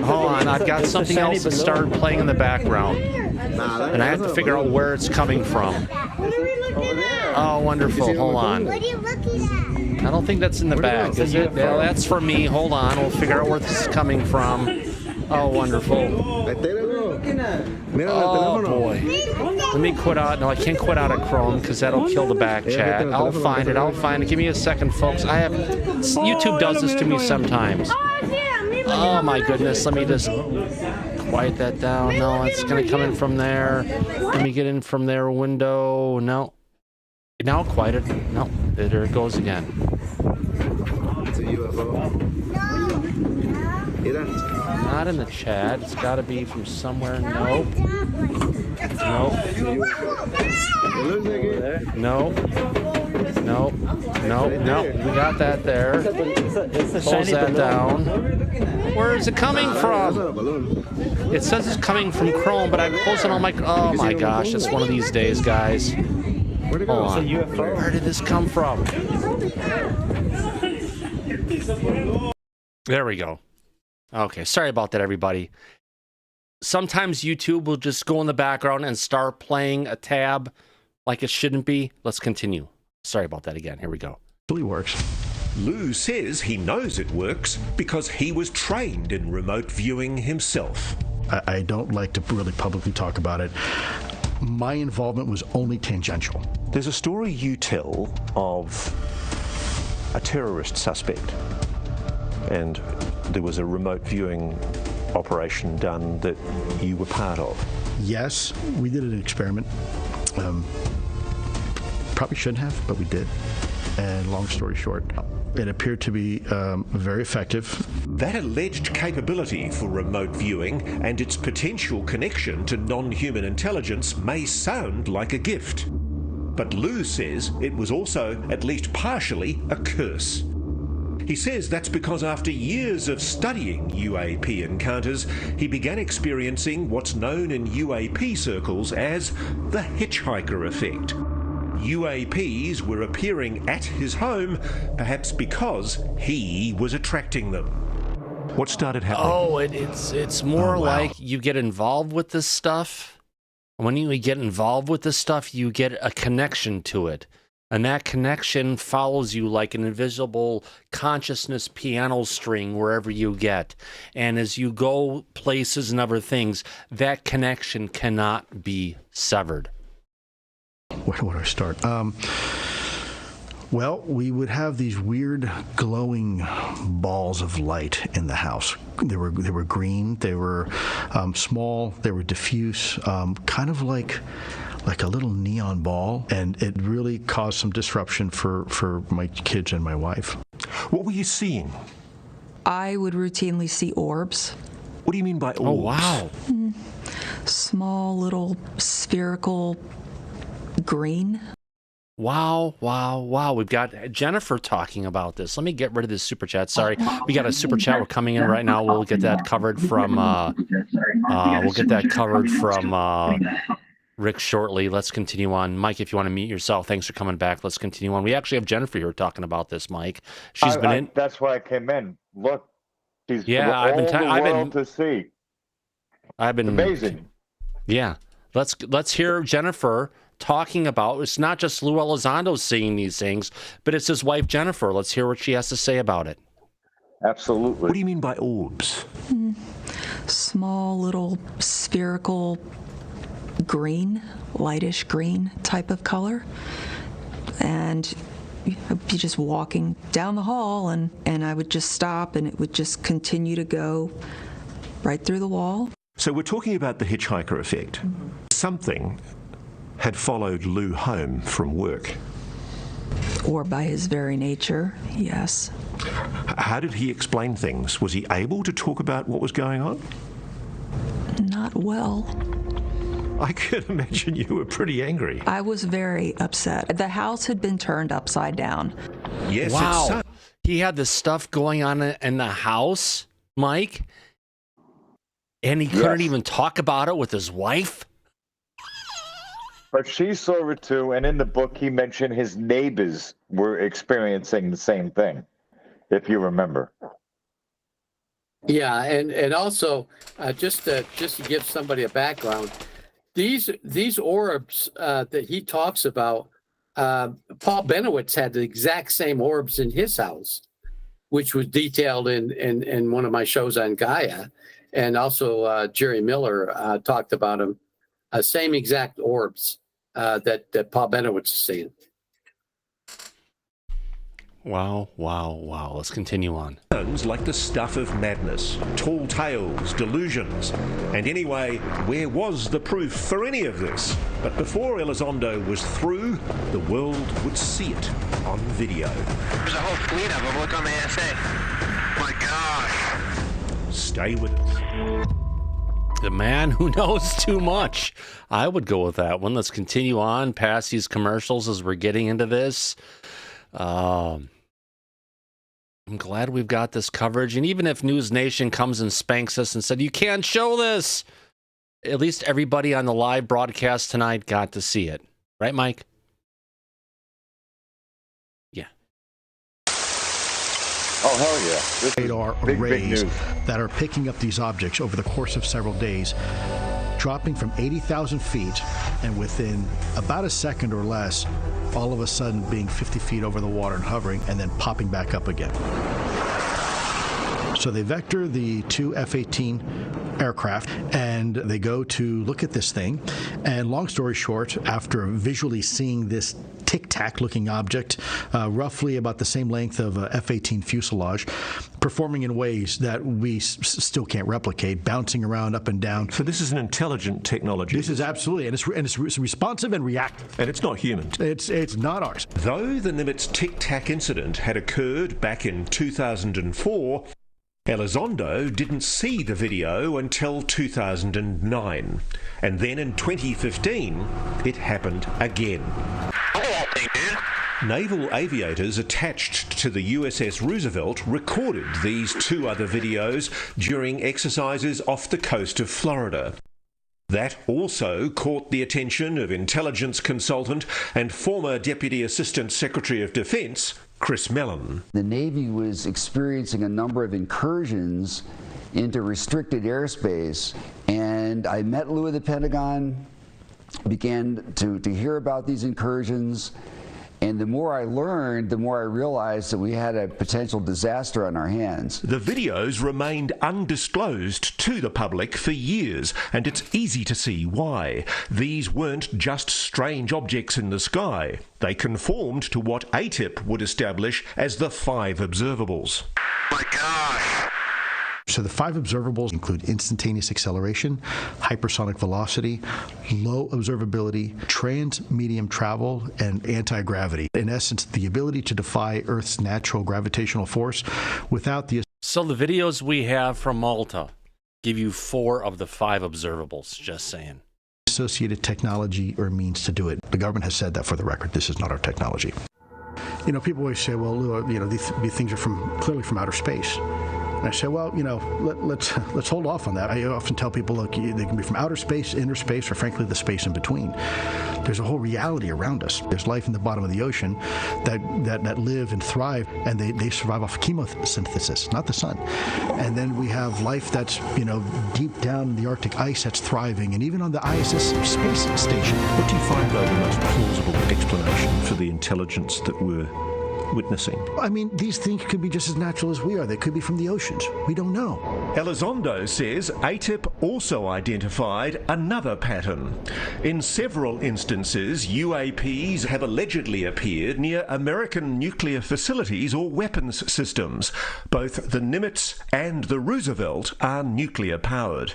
Hold on, I've got something else that started playing in the background. And I have to figure out where it's coming from. Oh, wonderful. Hold on. I don't think that's in the back, is it? Yeah, that's for me. Hold on, we'll figure out where this is coming from. Oh, wonderful. Oh, boy. Let me quit out. No, I can't quit out of Chrome because that'll kill the back chat. I'll find it. I'll find it. Give me a second, folks. YouTube does this to me sometimes. Oh, my goodness. Let me just quiet that down. No, it's going to come in from there. Let me get in from their window. No. Now quiet it. No. There it goes again. It's a UFO. Not in the chat. It's got to be from somewhere. Nope. Nope. Nope. Nope. Nope. Nope. We got that there. Close that down. Where is it coming from? It says it's coming from Chrome, but I'm closing all my... Oh my gosh, it's one of these days, guys. Hold on. Where did this come from? There we go. Okay, sorry about that, everybody. Sometimes YouTube will just go in the background and start playing a tab like it shouldn't be. Let's continue. Sorry about that again. Here we go. It really works. Lue says he knows it works because he was trained in remote viewing himself. I don't like to really publicly talk about it. My involvement was only tangential. There's a story you tell of a terrorist suspect, and there was a remote viewing operation done that you were part of. Yes, we did an experiment. Probably shouldn't have, but we did. And long story short, it appeared to be very effective. That alleged capability for remote viewing and its potential connection to non-human intelligence may sound like a gift. But Lue says it was also, at least partially, a curse. He says that's because after years of studying UAP encounters, he began experiencing what's known in UAP circles as the hitchhiker effect. UAPs were appearing at his home, perhaps because he was attracting them. What started happening? Oh, it's more like you get involved with this stuff. When you get involved with this stuff, you get a connection to it. And that connection follows you like an invisible consciousness piano string wherever you get. And as you go places and other things, that connection cannot be severed. Where would I start? Well, we would have these weird glowing balls of light in the house. They were green, they were small, they were diffuse, kind of like a little neon ball, and it really caused some disruption for my kids and my wife. What were you seeing? I would routinely see orbs. What do you mean by orbs? Oh, wow. Small, little, spherical, green. Wow, wow, wow. We've got Jennifer talking about this. Let me get rid of this super chat. Sorry. We got a super chat. We're coming in right now. We'll get that covered from Rick shortly. Let's continue on. Mike, if you want to mute yourself, thanks for coming back. Let's continue on. We actually have Jennifer here talking about this, Mike. She's been in. That's why I came in. Look, she's I've been to see. I've been amazing. Yeah, let's hear Jennifer talking about. It's not just Lue Elizondo seeing these things, but it's his wife Jennifer. Let's hear what she has to say about it. Absolutely. What do you mean by orbs? Small, little, spherical, green, lightish green type of color, and I'd be just walking down the hall, and I would just stop, and it would just continue to go right through the wall. So we're talking about the hitchhiker effect. Something had followed Lue home from work. Or by his very nature, yes. How did he explain things? Was he able to talk about what was going on? Not well. I can imagine you were pretty angry. I was very upset. The house had been turned upside down. Yes, wow. it's so. He had this stuff going on in the house, Mike, and he couldn't even talk about it with his wife. But she saw it too, and in the book he mentioned his neighbors were experiencing the same thing, if you remember. Yeah, and also just to give somebody a background, these orbs that he talks about, Paul Benowitz had the exact same orbs in his house, which was detailed in one of my shows on Gaia, and also Jerry Miller talked about them, same exact orbs that Paul Benowitz is seeing. Wow, wow, wow. Let's continue on. Like the stuff of madness, tall tales, delusions. And anyway, where was the proof for any of this? But before Elizondo was through, the world would see it on video. There's a whole fleet of them. Look on the SA. My gosh. Stay with us. The man who knows too much. I would go with that one. Let's continue on past these commercials as we're getting into this. I'm glad we've got this coverage. And even if News Nation comes and spanks us and said, you can't show this, at least everybody on the live broadcast tonight got to see it. Right, Mike? Yeah. Oh, hell yeah. This radar arrays that are picking up these objects over the course of several days, dropping from 80,000 feet, and within about a second or less, all of a sudden being 50 feet over the water and hovering, and then popping back up again. So they vector the two F-18 aircraft, and they go to look at this thing. And long story short, after visually seeing this tic-tac looking object, roughly about the same length of a F-18 fuselage, performing in ways that we still can't replicate, bouncing around up and down. So this is an intelligent technology. This is absolutely, and it's responsive and reactive. And it's not human. It's not ours. Though the Nimitz tic-tac incident had occurred back in 2004, Elizondo didn't see the video until 2009. And then in 2015, it happened again. Naval aviators attached to the USS Roosevelt recorded these two other videos during exercises off the coast of Florida. That also caught the attention of intelligence consultant and former Deputy Assistant Secretary of Defense, Chris Mellon. The Navy was experiencing a number of incursions into restricted airspace, and I met Lue at the Pentagon, began to hear about these incursions, and the more I learned, the more I realized that we had a potential disaster on our hands. The videos remained undisclosed to the public for years, and it's easy to see why. These weren't just strange objects in the sky. They conformed to what ATIP would establish as the 5 observables. My gosh. So the 5 observables include instantaneous acceleration, hypersonic velocity, low observability, trans-medium travel, and anti-gravity. In essence, the ability to defy Earth's natural gravitational force without the... So the videos we have from Malta give you 4 of the 5 observables, just saying. Associated technology or means to do it. The government has said that for the record. This is not our technology. You know, people always say, well, you know, these things are clearly from outer space. And I say, well, you know, let's hold off on that. I often tell people, look, they can be from outer space, inner space, or frankly, the space in between. There's a whole reality around us. There's life in the bottom of the ocean that live and thrive, and they survive off chemosynthesis, not the sun. And then we have life that's, you know, deep down in the Arctic ice that's thriving, and even on the ISS space station. What do you find, though, the most plausible explanation for the intelligence that we're witnessing? I mean, these things could be just as natural as we are. They could be from the oceans. We don't know. Elizondo says ATIP also identified another pattern. In several instances, UAPs have allegedly appeared near American nuclear facilities or weapons systems. Both the Nimitz and the Roosevelt are nuclear-powered.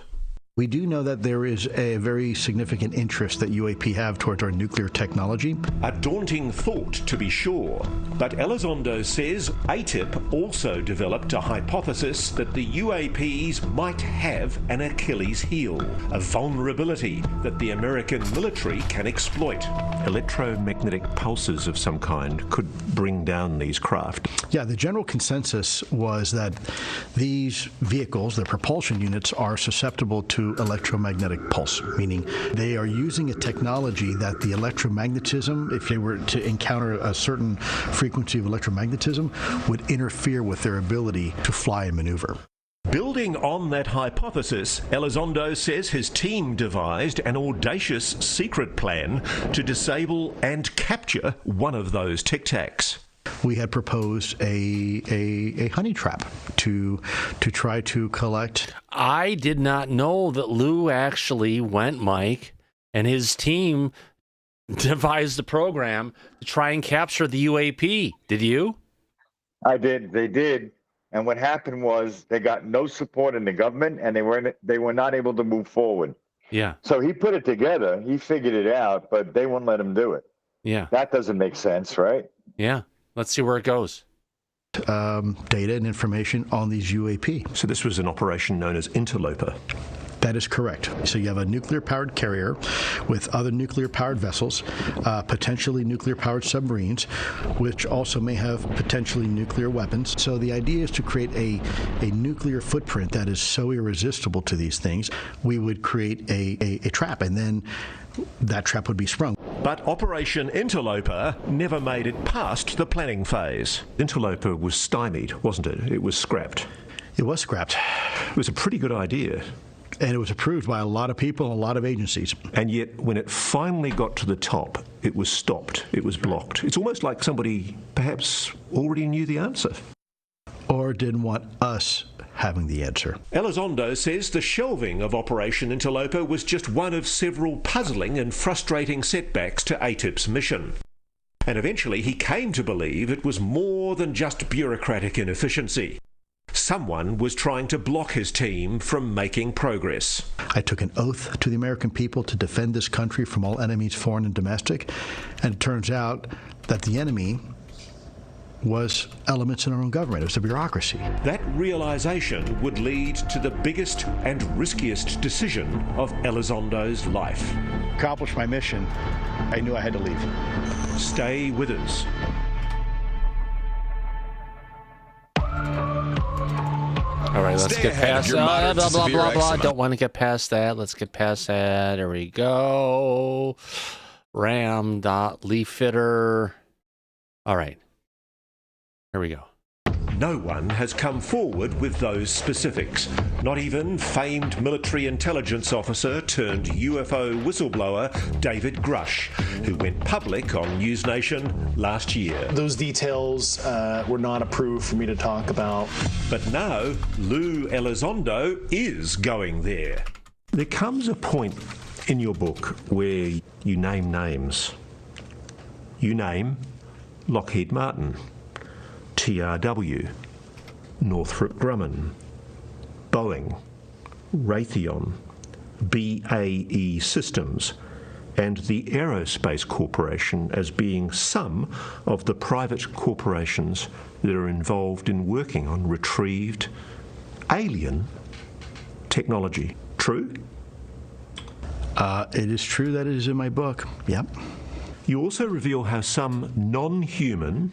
We do know that there is a very significant interest that UAP have towards our nuclear technology. A daunting thought, to be sure. But Elizondo says ATIP also developed a hypothesis that the UAPs might have an Achilles heel, a vulnerability that the American military can exploit. Electromagnetic pulses of some kind could bring down these craft. Yeah, the general consensus was that these vehicles, the propulsion units, are susceptible to electromagnetic pulse, meaning they are using a technology that the electromagnetism, if they were to encounter a certain frequency of electromagnetism, would interfere with their ability to fly and maneuver. Building on that hypothesis, Elizondo says his team devised an audacious secret plan to disable and capture one of those Tic Tacs. We had proposed a honey trap to try to collect. I did not know that Lue actually went, Mike, and his team devised a program to try and capture the UAP. Did you? I did. They did. And what happened was they got no support in the government, and they were not able to move forward. Yeah. So he put it together. He figured it out, but they wouldn't let him do it. Yeah. That doesn't make sense, right? Yeah. Let's see where it goes. Data and information on these UAP. So this was an operation known as Interloper. That is correct. So you have a nuclear-powered carrier with other nuclear-powered vessels, potentially nuclear-powered submarines, which also may have potentially nuclear weapons. So the idea is to create a nuclear footprint that is so irresistible to these things, we would create a trap, and then that trap would be sprung. But Operation Interloper never made it past the planning phase. Interloper was stymied, wasn't it? It was scrapped. It was scrapped. It was a pretty good idea. And it was approved by a lot of people and a lot of agencies. And yet, when it finally got to the top, it was stopped. It was blocked. It's almost like somebody perhaps already knew the answer. Or didn't want us having the answer. Elizondo says the shelving of Operation Interloper was just one of several puzzling and frustrating setbacks to ATIP's mission. And eventually he came to believe it was more than just bureaucratic inefficiency. Someone was trying to block his team from making progress. I took an oath to the American people to defend this country from all enemies, foreign and domestic, and it turns out that the enemy was elements in our own government. It was the bureaucracy. That realization would lead to the biggest and riskiest decision of Elizondo's life. Accomplish my mission, I knew I had to leave. Stay with us. All right, let's get past that. Blah, blah, blah, blah. Don't want to get past that. Let's get past that. There we go. Ram.leaf fitter. All right. Here we go. No one has come forward with those specifics. Not even famed military intelligence officer turned UFO whistleblower David Grush, who went public on News Nation last year. Those details were not approved for me to talk about. But now, Lue Elizondo is going there. There comes a point in your book where you name names. You name Lockheed Martin, TRW, Northrop Grumman, Boeing, Raytheon, BAE Systems, and the Aerospace Corporation as being some of the private corporations that are involved in working on retrieved alien technology. True? It is true that it is in my book. Yep. You also reveal how some non-human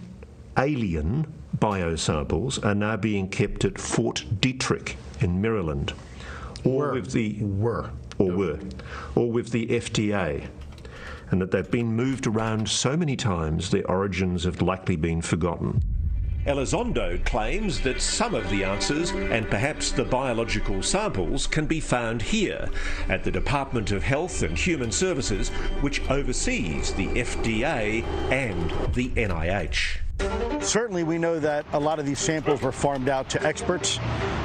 alien biosamples are now being kept at Fort Detrick in Maryland, or with the FDA, and that they've been moved around so many times their origins have likely been forgotten. Elizondo claims that some of the answers, and perhaps the biological samples, can be found here at the Department of Health and Human Services, which oversees the FDA and the NIH. Certainly we know that a lot of these samples were farmed out to experts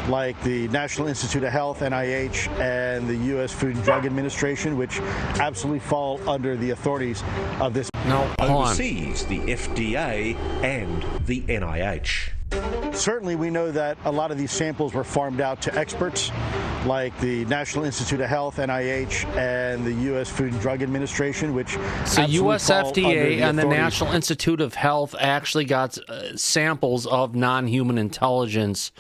like the National Institute of Health, NIH, and the U.S. Food and Drug Administration, which absolutely fall under the authorities of this. Oversees the FDA and the NIH. Certainly we know that a lot of these samples were farmed out to experts like the National Institute of Health, NIH, and the U.S. Food and Drug Administration, which so U.S. FDA and the National Institute of Health actually got samples of non-human intelligence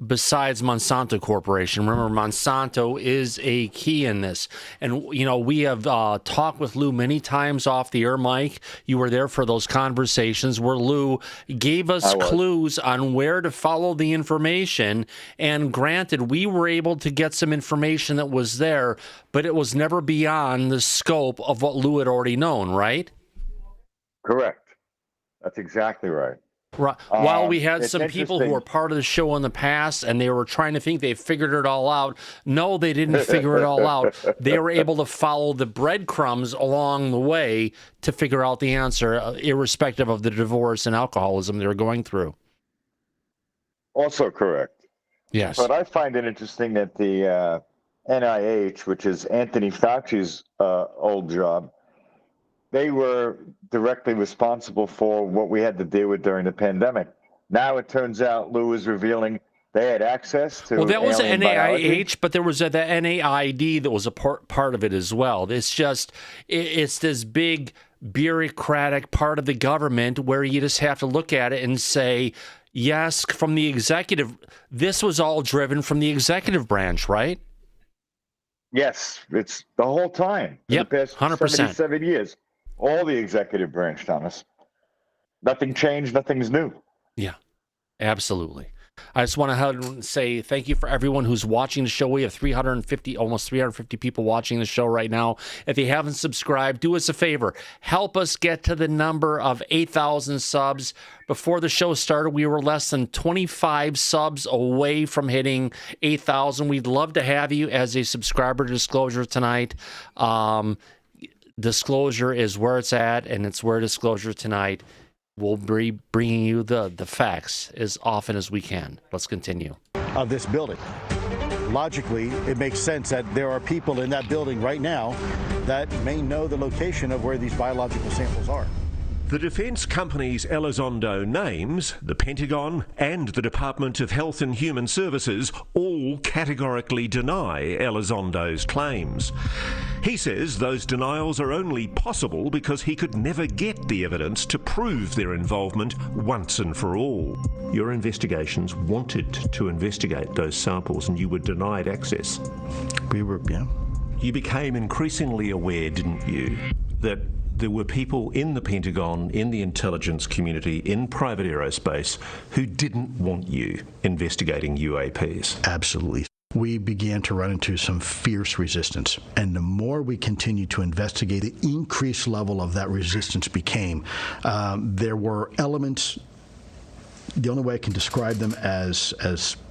besides Monsanto Corporation. Remember, Monsanto is a key in this. And, you know, we have talked with Lou many times off the air, Mike. You were there for those conversations where Lou gave us clues on where to follow the information. And granted, we were able to get some information that was there, but it was never beyond the scope of what Lou had already known, right? Correct. That's exactly right. Right. While we had some people who were part of the show in the past and they were trying to think they figured it all out. No, they didn't figure it all out. They were able to follow the breadcrumbs along the way to figure out the answer, irrespective of the divorce and alcoholism they were going through. Also correct. Yes. But I find it interesting that the NIH, which is Anthony Fauci's old job, they were directly responsible for what we had to deal with during the pandemic. Now it turns out Lou is revealing they had access to. Well, that was the NIH, biology. But there was the NAID that was a part of it as well. It's just it's this big bureaucratic part of the government where you just have to look at it and say, yes, from the executive. This was all driven from the executive branch, right? Yes, it's the whole time. Yep, the past 100%. 77 years. All the executive branch, Thomas. Nothing changed. Nothing's new. Yeah, absolutely. I just want to say thank you for everyone who's watching the show. We have almost 350 people watching the show right now. If you haven't subscribed, do us a favor. Help us get to the number of 8,000 subs. Before the show started, we were less than 25 subs away from hitting 8,000. We'd love to have you as a subscriber to Disclosure tonight. Disclosure is where it's at, and it's where Disclosure tonight. We'll be bringing you the facts as often as we can. Let's continue. Of this building. Logically, it makes sense that there are people in that building right now that may know the location of where these biological samples are. The defence companies Elizondo names, the Pentagon and the Department of Health and Human Services all categorically deny Elizondo's claims. He says those denials are only possible because he could never get the evidence to prove their involvement once and for all. Your investigations wanted to investigate those samples and you were denied access. We were, yeah. You became increasingly aware, didn't you, that there were people in the Pentagon, in the intelligence community, in private aerospace who didn't want you investigating UAPs. Absolutely. We began to run into some fierce resistance. And the more we continued to investigate, the increased level of that resistance became. There were elements, the only way I can describe them as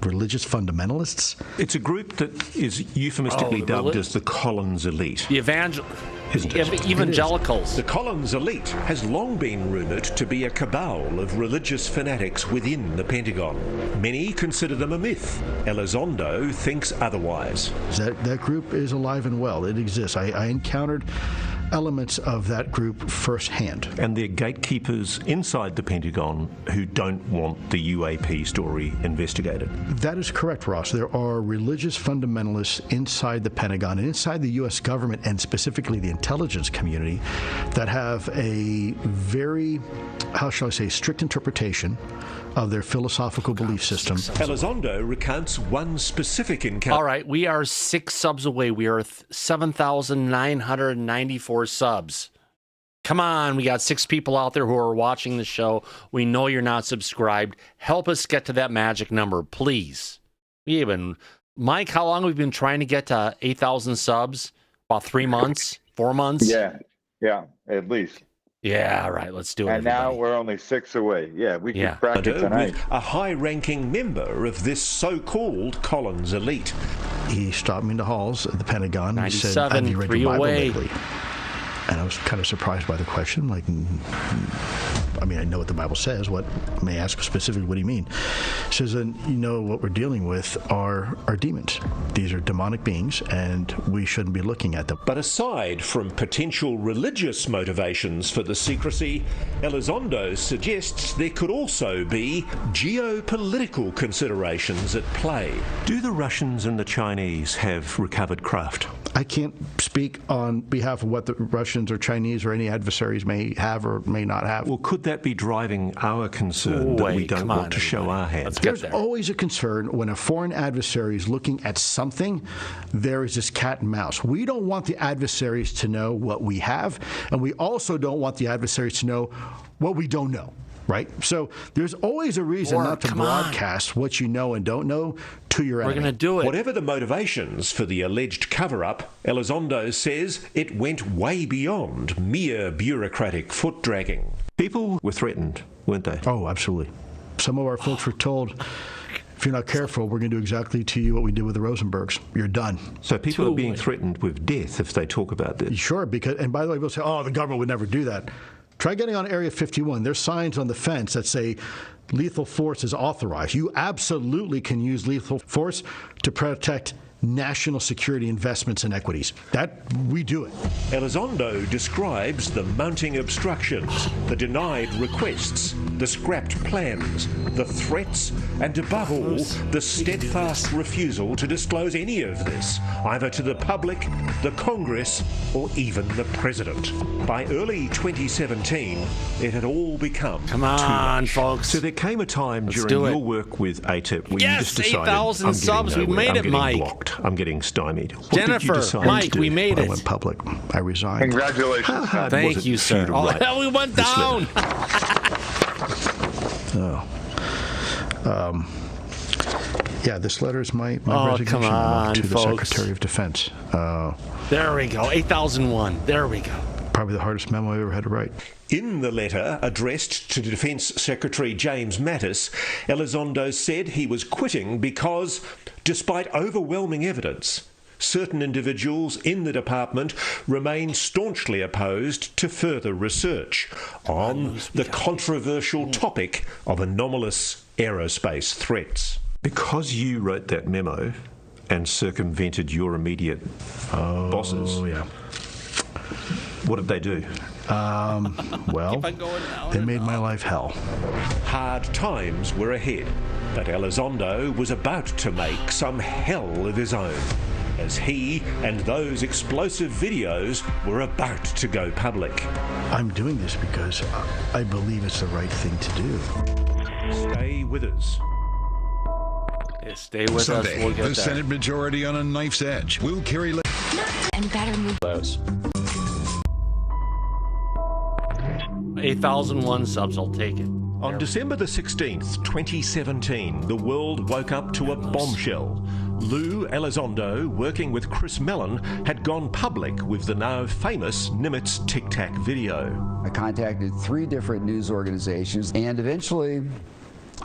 religious fundamentalists. It's a group that is euphemistically dubbed as the Collins elite. The evangelicals. The Collins elite has long been rumoured to be a cabal of religious fanatics within the Pentagon. Many consider them a myth. Elizondo thinks otherwise. That group is alive and well. It exists. I encountered elements of that group firsthand. And they're gatekeepers inside the Pentagon who don't want the UAP story investigated. That is correct, Ross. There are religious fundamentalists inside the Pentagon and inside the U.S. government, and specifically the intelligence community, that have a very, how shall I say, strict interpretation of their philosophical belief system. Elizondo recounts one specific encounter. All right, we are 6 subs away. We are 7,994 subs. Come on, we got 6 people out there who are watching the show. We know you're not subscribed. Help us get to that magic number, please. Mike, how long have we been trying to get to 8,000 subs? About 3 months? 4 months? Yeah, at least. Yeah, all right, let's do it. And now we're only 6 away. Yeah, we can crack it tonight. With a high-ranking member of this so-called Collins elite. He stopped me in the halls at the Pentagon and he said, "Have you read 3 your Bible away." lately?" And I was kind of surprised by the question, like, I mean, I know what the Bible says. What I may ask specifically, what do you mean? It says, and you know what we're dealing with are demons. These are demonic beings, and we shouldn't be looking at them. But aside from potential religious motivations for the secrecy, Elizondo suggests there could also be geopolitical considerations at play. Do the Russians and the Chinese have recovered craft? I can't speak on behalf of what the Russians or Chinese or any adversaries may have or may not have. Well, could that be driving our concern that we don't want to show our hand? There's always a concern when a foreign adversary is looking at something. There is this cat and mouse. We don't want the adversaries to know what we have, and we also don't want the adversaries to know what we don't know. Right? So there's always a reason not to broadcast what you know and don't know to your enemy. We're going to do it. Whatever the motivations for the alleged cover-up, Elizondo says it went way beyond mere bureaucratic foot-dragging. People were threatened, weren't they? Oh, absolutely. Some of our folks were told, if you're not careful, we're going to do exactly to you what we did with the Rosenbergs. You're done. So people are being threatened with death if they talk about this? Sure, because, and by the way, people say, oh, the government would never do that. Try getting on Area 51. There's signs on the fence that say lethal force is authorized. You absolutely can use lethal force to protect national security investments and equities. That, we do it. Elizondo describes the mounting obstructions, the denied requests, the scrapped plans, the threats, and above all, the steadfast refusal to disclose any of this, either to the public, the Congress, or even the President. By early 2017, it had all become too much. Folks. So there came a time during your work with ATEP where you just decided, 8,000 subs, we made it, Mike. Blocked. I'm getting stymied. What Jennifer, did you decide Mike, to do? we made it. I went public. I resigned. Congratulations. How hard Thank was it you, for you sir. to write We went this down. Yeah, this letter is my resignation come on, to the folks. Secretary of Defense. There we go. 8001. There we go. Probably the hardest memo I ever had to write. In the letter addressed to Defence Secretary James Mattis, Elizondo said he was quitting because, despite overwhelming evidence, certain individuals in the department remain staunchly opposed to further research on the controversial topic of anomalous aerospace threats. Because you wrote that memo and circumvented your immediate bosses, what did they do? Well, they made my life hell. Hard times were ahead, but Elizondo was about to make some hell of his own, as he and those explosive videos were about to go public. I'm doing this because I believe it's the right thing to do. Stay with us. Yeah, stay with Sunday, us. We'll get the there. Senate majority on a knife's edge will carry and better move those. 8,001 subs, I'll take it. On December the 16th, 2017, the world woke up to a bombshell. Lue Elizondo, working with Chris Mellon, had gone public with the now famous Nimitz Tic Tac video. I contacted 3 different news organizations, and eventually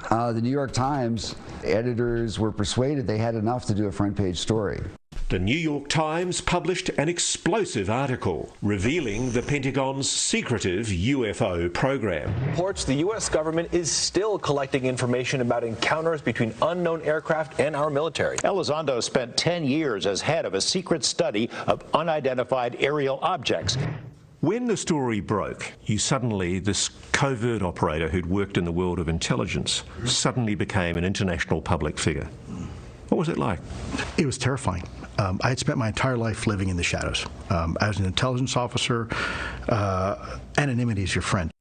the New York Times editors were persuaded they had enough to do a front page story. The New York Times published an explosive article revealing the Pentagon's secretive UFO program. Reports the U.S. government is still collecting information about encounters between unknown aircraft and our military. Elizondo spent 10 years as head of a secret study of unidentified aerial objects. When the story broke, this covert operator who'd worked in the world of intelligence suddenly became an international public figure. What was it like? It was terrifying. I had spent my entire life living in the shadows. As an intelligence officer, anonymity is your friend.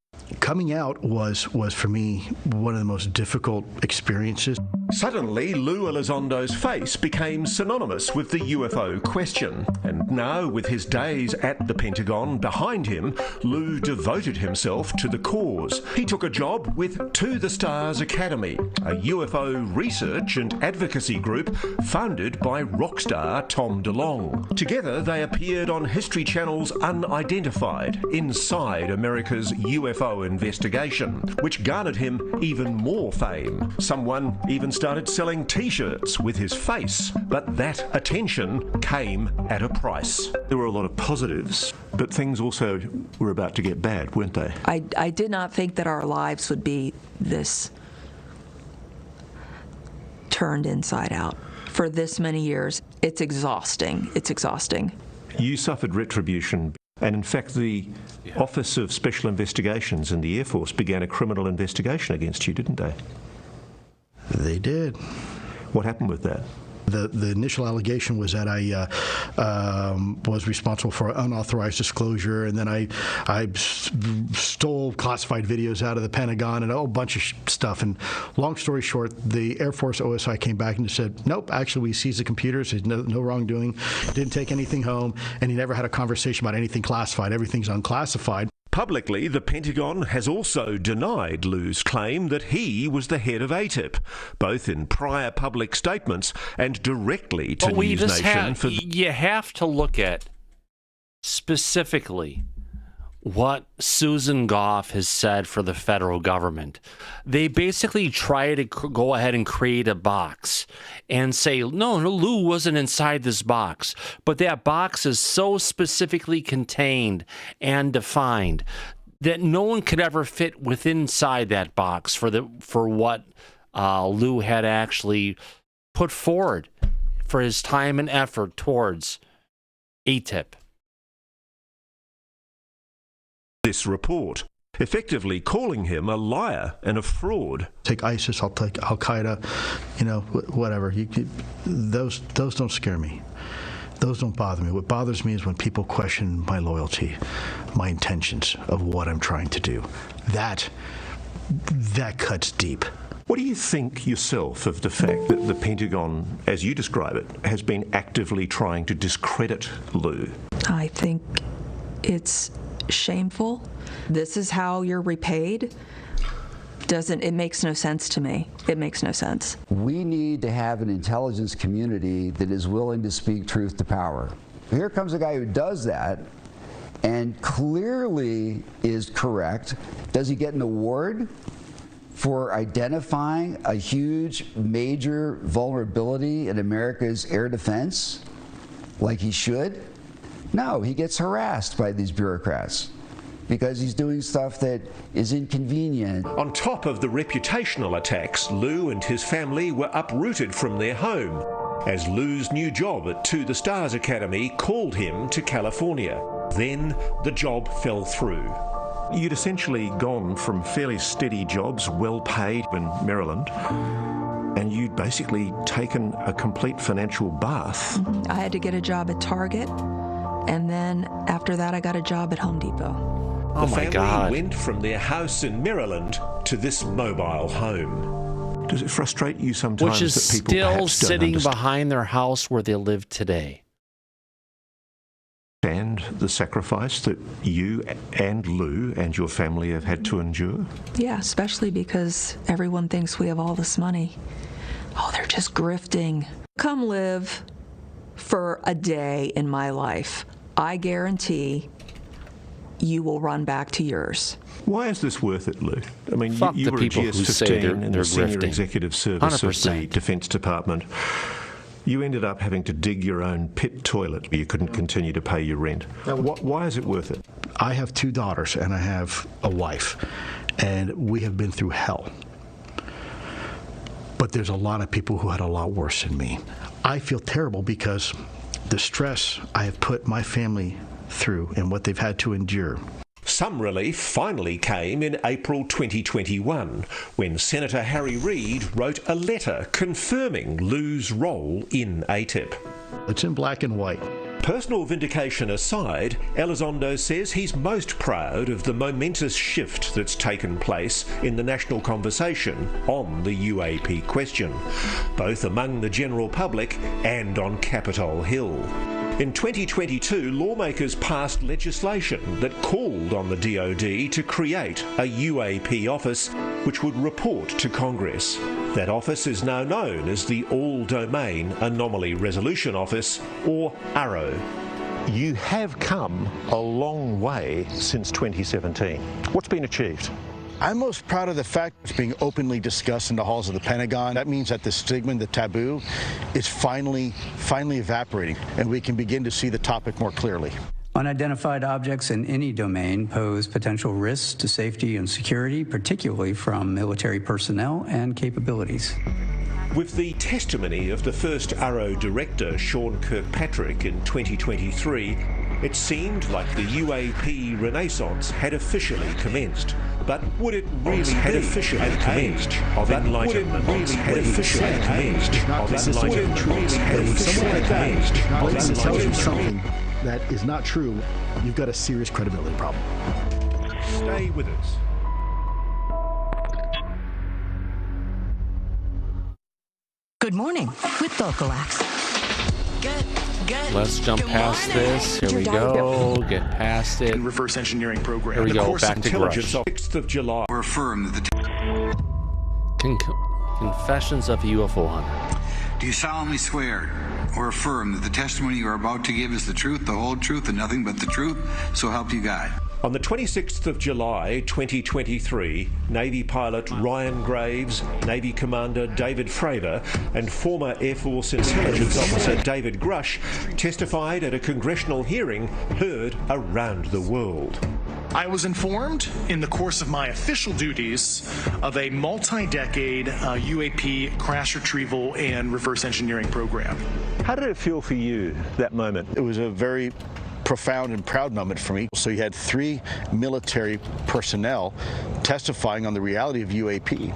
Coming out was for me one of the most difficult experiences. Suddenly, Lue Elizondo's face became synonymous with the UFO question. And now, with his days at the Pentagon behind him, Lue devoted himself to the cause. He took a job with To the Stars Academy, a UFO research and advocacy group founded by rock star Tom DeLonge. Together, they appeared on History Channel's Unidentified, Inside America's UFO Investigation, which garnered him even more fame. Someone even started selling T-shirts with his face, but that attention came at a price. There were a lot of positives, but things also were about to get bad, weren't they? I did not think that our lives would be this turned inside out for this many years. It's exhausting. It's exhausting. You suffered retribution, and in fact the Office of Special Investigations in the Air Force began a criminal investigation against you, didn't they? They did. What happened with that? The initial allegation was that I was responsible for unauthorized disclosure, and then I stole classified videos out of the Pentagon and a whole bunch of stuff. And long story short, the Air Force OSI came back and said, nope, actually we seized the computers, there's no wrongdoing, didn't take anything home, and he never had a conversation about anything classified. Everything's unclassified. Publicly, the Pentagon has also denied Lue's claim that he was the head of ATIP, both in prior public statements and directly to News Nation. You have to look at specifically what Susan Goff has said for the federal government. They basically try to go ahead and create a box and say, no, Lue wasn't inside this box. But that box is so specifically contained and defined that no one could ever fit within inside that box for what Lue had actually put forward for his time and effort towards ATIP. This report, effectively calling him a liar and a fraud. Take ISIS, I'll take Al-Qaeda, whatever. Those don't scare me. Those don't bother me. What bothers me is when people question my loyalty, my intentions of what I'm trying to do. That cuts deep. What do you think yourself of the fact that the Pentagon, as you describe it, has been actively trying to discredit Lue? I think it's shameful. This is how you're repaid. It makes no sense to me. It makes no sense. We need to have an intelligence community that is willing to speak truth to power. Here comes a guy who does that and clearly is correct. Does he get an award for identifying a huge, major vulnerability in America's air defense like he should? No, he gets harassed by these bureaucrats because he's doing stuff that is inconvenient. On top of the reputational attacks, Lue and his family were uprooted from their home as Lue's new job at To the Stars Academy called him to California. Then the job fell through. You'd essentially gone from fairly steady jobs, well paid in Maryland, and you'd basically taken a complete financial bath. I had to get a job at Target, and then after that I got a job at Home Depot. Oh my God. The family went from their house in Maryland to this mobile home. Does it frustrate you sometimes Which is that people still sitting behind their house where they live today? And the sacrifice that you and Lue and your family have had to endure? Yeah, especially because everyone thinks we have all this money. Oh, they're just grifting. Come live for a day in my life. I guarantee you will run back to yours. Why is this worth it, Lue? I mean, Fuck you the were a people who say GS-15 in they're the Senior grifting. Executive Service 100%. of the Defense Department. You ended up having to dig your own pit toilet. You couldn't continue to pay your rent. Why is it worth it? I have 2 daughters and I have a wife, and we have been through hell. But there's a lot of people who had a lot worse than me. I feel terrible because the stress I have put my family through and what they've had to endure. Some relief finally came in April 2021 when Senator Harry Reid wrote a letter confirming Lue's role in ATIP. It's in black and white. Personal vindication aside, Elizondo says he's most proud of the momentous shift that's taken place in the national conversation on the UAP question, both among the general public and on Capitol Hill. In 2022, lawmakers passed legislation that called on the DoD to create a UAP office which would report to Congress. That office is now known as the All-Domain Anomaly Resolution Office, or ARROW. You have come a long way since 2017. What's been achieved? I'm most proud of the fact it's being openly discussed in the halls of the Pentagon. That means that the stigma, the taboo, is finally evaporating, and we can begin to see the topic more clearly. Unidentified objects in any domain pose potential risks to safety and security, particularly from military personnel and capabilities. With the testimony of the first ARROW director, Sean Kirkpatrick, in 2023, it seemed like the UAP renaissance had officially commenced. But would it really be an age of enlightenment? Would it really be an age of enlightenment? When someone like that blatantly tells you something that is not true, you've got a serious credibility problem. Stay with us. Good morning with Vocalax. Let's jump past this. Here we go. Get past it. Reverse engineering program. Here we go. Back to Grush. 6th of July. We're affirmed that Confessions of a UFO Hunter. Do you solemnly swear or affirm that the testimony you are about to give is the truth, the whole truth, and nothing but the truth? So help you God. On the 26th of July 2023, Navy pilot Ryan Graves, Navy Commander David Fravor, and former Air Force Intelligence Officer David Grush testified at a congressional hearing heard around the world. I was informed in the course of my official duties of a multi-decade UAP crash retrieval and reverse engineering program. How did it feel for you, that moment? It was a very profound and proud moment for me. So you had 3 military personnel testifying on the reality of UAP.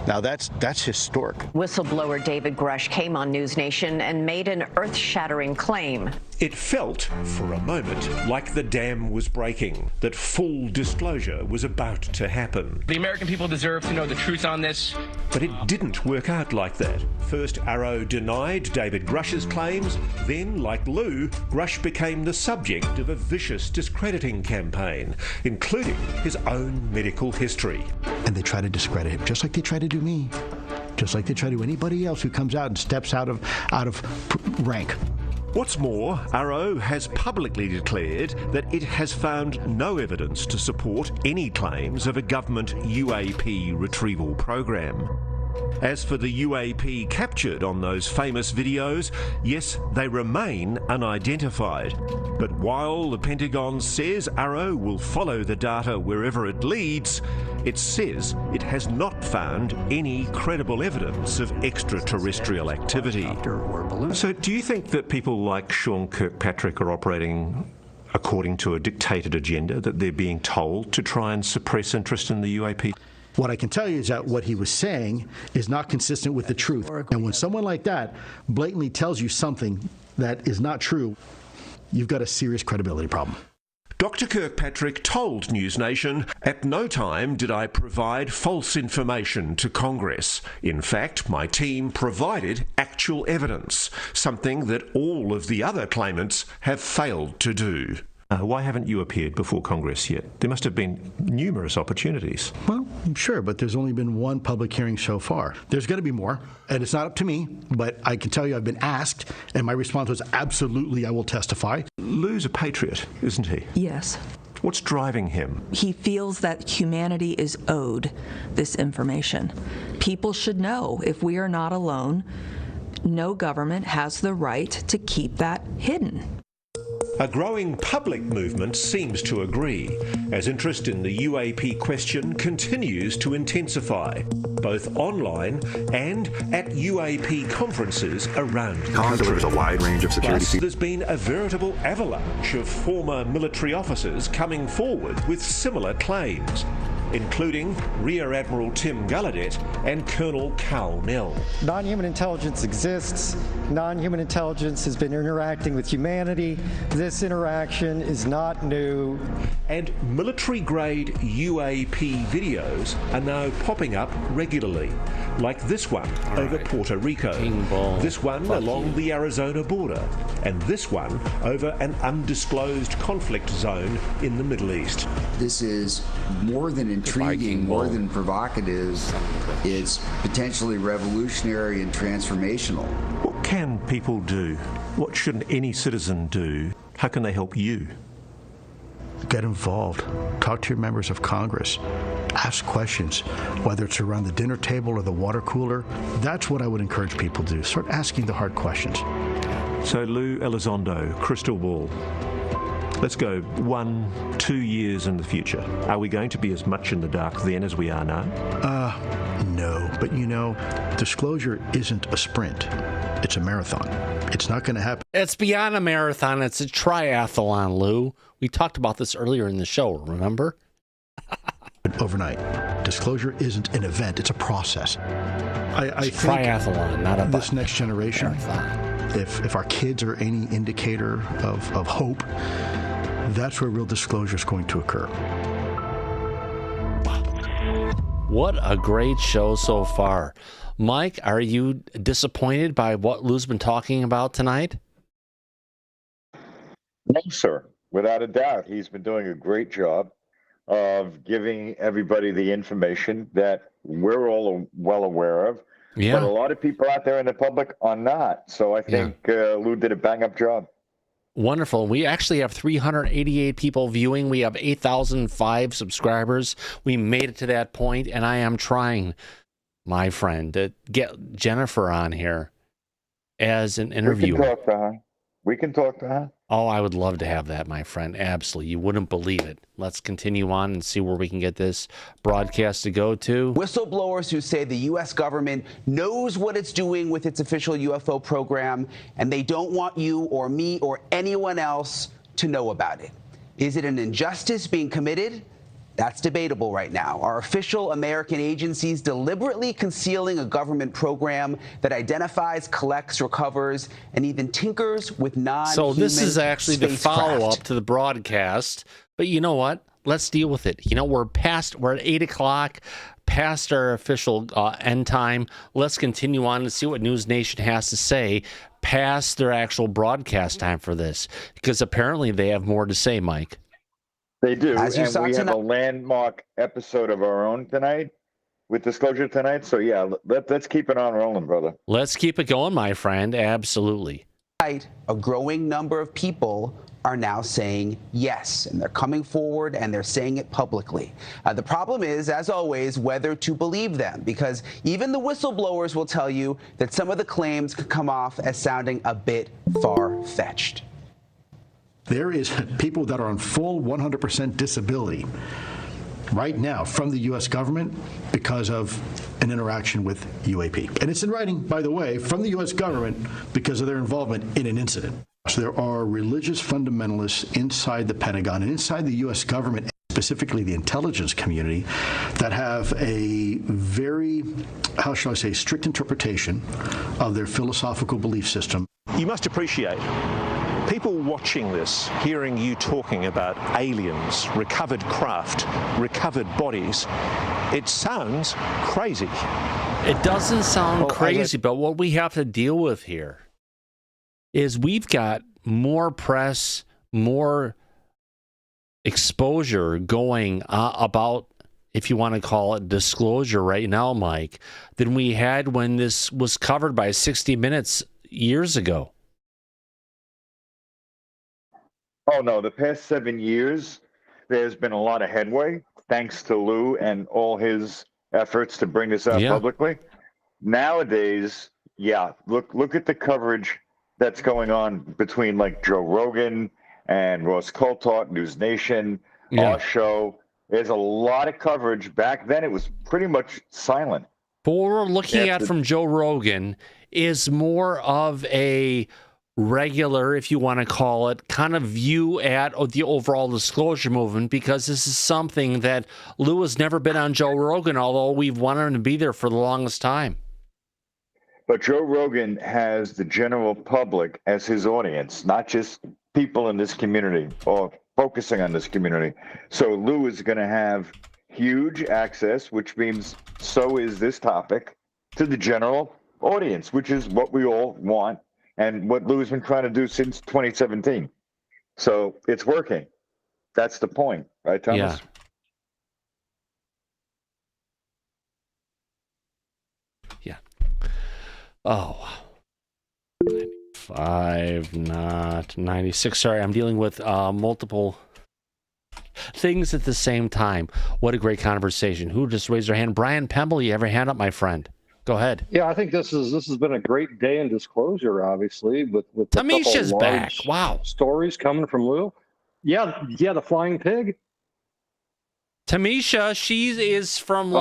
Now that's historic. Whistleblower David Grush came on News Nation and made an earth-shattering claim. It felt, for a moment, like the dam was breaking, that full disclosure was about to happen. The American people deserve to know the truth on this. But it didn't work out like that. First, ARROW denied David Grush's claims. Then, like Lue, Grush became the subject of a vicious discrediting campaign, including his own medical history. And they try to discredit him, just like they try to do me, just like they try to do anybody else who comes out and steps out of rank. What's more, ARROW has publicly declared that it has found no evidence to support any claims of a government UAP retrieval program. As for the UAP captured on those famous videos, yes, they remain unidentified. But while the Pentagon says ARROW will follow the data wherever it leads, it says it has not found any credible evidence of extraterrestrial activity. So do you think that people like Sean Kirkpatrick are operating according to a dictated agenda, that they're being told to try and suppress interest in the UAP? What I can tell you is that what he was saying is not consistent with the truth. And when someone like that blatantly tells you something that is not true, you've got a serious credibility problem. Dr. Kirkpatrick told News Nation, "At no time did I provide false information to Congress. In fact, my team provided actual evidence, something that all of the other claimants have failed to do." Why haven't you appeared before Congress yet? There must have been numerous opportunities. Well, sure, but there's only been one public hearing so far. There's going to be more, and it's not up to me, but I can tell you I've been asked, and my response was absolutely, I will testify. Lue's a patriot, isn't he? Yes. What's driving him? He feels that humanity is owed this information. People should know if we are not alone, no government has the right to keep that hidden. A growing public movement seems to agree, as interest in the UAP question continues to intensify, both online and at UAP conferences around the country. Delivers a wide range of security. Plus, there's been a veritable avalanche of former military officers coming forward with similar claims, including Rear Admiral Tim Gallaudet and Colonel Cal Nell. Non-human intelligence exists. Non-human intelligence has been interacting with humanity. This interaction is not new. And military-grade UAP videos are now popping up regularly, like this one over Puerto Rico, this one along the Arizona border, and this one over an undisclosed conflict zone in the Middle East. This is more than intriguing, more than provocative. It's potentially revolutionary and transformational. What can people do? What should any citizen do? How can they help you? Get involved. Talk to your members of Congress. Ask questions, whether it's around the dinner table or the water cooler. That's what I would encourage people to do. Start asking the hard questions. So Lue Elizondo, crystal ball. Let's go 1-2 years in the future. Are we going to be as much in the dark then as we are now? No. But disclosure isn't a sprint. It's a marathon. It's not going to happen. It's beyond a marathon. It's a triathlon, Lou. We talked about this earlier in the show, remember? Overnight. Disclosure isn't an event. It's a process. I think triathlon, not a this next generation, if our kids are any indicator of hope, that's where real disclosure is going to occur. What a great show so far. Mike, are you disappointed by what Lou's been talking about tonight? No, sir. Without a doubt. He's been doing a great job of giving everybody the information that we're all well aware of. Yeah. But a lot of people out there in the public are not. So I think Lou did a bang-up job. Wonderful. We actually have 388 people viewing. We have 8,005 subscribers. We made it to that point, and I am trying, my friend, to get Jennifer on here as an interviewer. We can talk to her. Oh, I would love to have that, my friend. Absolutely. You wouldn't believe it. Let's continue on and see where we can get this broadcast to go to. Whistleblowers who say the U.S. government knows what it's doing with its official UFO program, and they don't want you or me or anyone else to know about it. Is it an injustice being committed? That's debatable right now. Are official American agencies deliberately concealing a government program that identifies, collects, recovers, and even tinkers with non-human So this is actually the spacecraft? follow-up to the broadcast. But you know what? Let's deal with it. We're at 8 o'clock, past our official end time. Let's continue on and see what News Nation has to say past their actual broadcast time for this. Because apparently they have more to say, Mike. They do, As you and saw we have tonight- a landmark episode of our own tonight with Disclosure tonight. So, yeah, let's keep it on rolling, brother. Let's keep it going, my friend. Absolutely. A growing number of people are now saying yes, and they're coming forward and they're saying it publicly. The problem is, as always, whether to believe them, because even the whistleblowers will tell you that some of the claims could come off as sounding a bit far-fetched. There is people that are on full 100% disability right now from the U.S. government because of an interaction with UAP. And it's in writing, by the way, from the U.S. government because of their involvement in an incident. So there are religious fundamentalists inside the Pentagon and inside the U.S. government, specifically the intelligence community, that have a very, how shall I say, strict interpretation of their philosophical belief system. You must appreciate people watching this, hearing you talking about aliens, recovered craft, recovered bodies. It sounds crazy. It doesn't sound crazy, but what we have to deal with here is we've got more press, more exposure going about, if you want to call it disclosure right now, Mike, than we had when this was covered by 60 Minutes years ago. Oh, no, the past 7 years, there's been a lot of headway, thanks to Lou and all his efforts to bring this out publicly. Nowadays, look at the coverage that's going on between like Joe Rogan and Ross Coulthart, News Nation, our show. There's a lot of coverage. Back then, it was pretty much silent. But what we're looking at from Joe Rogan is more of a regular, if you want to call it, kind of view at the overall disclosure movement, because this is something that Lou has never been on Joe Rogan, although we've wanted him to be there for the longest time. But Joe Rogan has the general public as his audience, not just people in this community or focusing on this community. So Lou is going to have huge access, which means so is this topic, to the general audience, which is what we all want and what Lou's been trying to do since 2017. So it's working. That's the point, right, Thomas? Yeah. Oh. 95, not 96. Sorry, I'm dealing with multiple things at the same time. What a great conversation. Who just raised their hand? Brian Pemble, you have your hand up, my friend. Go ahead. Yeah, I think this has been a great day in disclosure, obviously, with Tamisha's a couple back. large Wow. stories coming from Lue. Yeah, the flying pig. Tamisha, she is from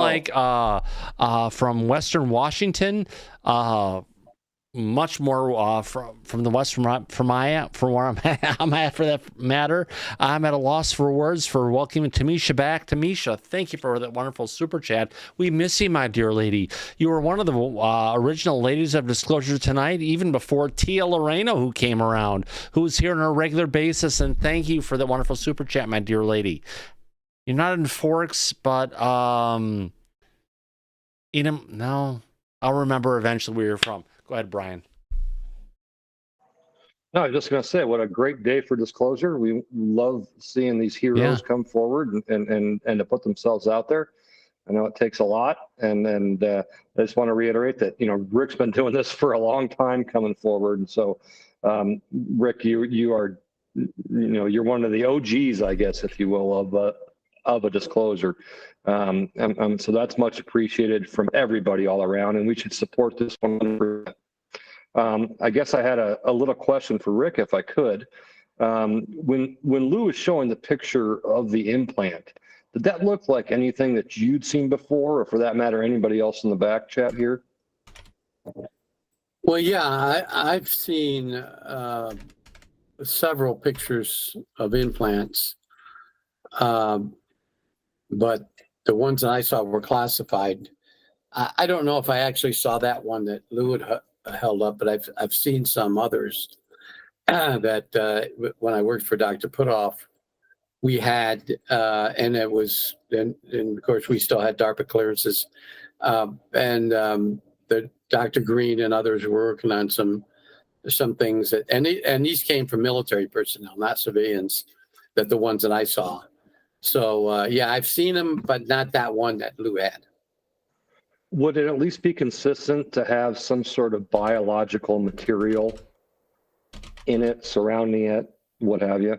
from Western Washington, much more from the west from where I'm at for that matter. I'm at a loss for words for welcoming Tamisha back. Tamisha, thank you for that wonderful super chat. We miss you, my dear lady. You were one of the original ladies of Disclosure tonight, even before Tia Loreno, who came around, who's here on a regular basis. And thank you for that wonderful super chat, my dear lady. You're not in Forks, but no, I'll remember eventually where you're from. Go ahead, Brian. No, I was just going to say, what a great day for disclosure. We love seeing these heroes come forward and to put themselves out there. I know it takes a lot, and I just want to reiterate that Rick's been doing this for a long time, coming forward, and so Rick, you are you're one of the OGs, I guess, if you will, of a disclosure. So that's much appreciated from everybody all around, and we should support this one. I guess I had a little question for Rick, if I could. When Lue was showing the picture of the implant, did that look like anything that you'd seen before, or for that matter, anybody else in the back chat here? Well, yeah, I've seen several pictures of implants. But the ones that I saw were classified. I don't know if I actually saw that one that Lue had held up, but I've seen some others that when I worked for Dr. Putoff, we had, and it was, and of course we still had DARPA clearances, and the Dr. Green and others were working on some things that, and these came from military personnel, not civilians, the ones that I saw. So, yeah, I've seen them, but not that one that Lue had. Would it at least be consistent to have some sort of biological material in it, surrounding it, what have you?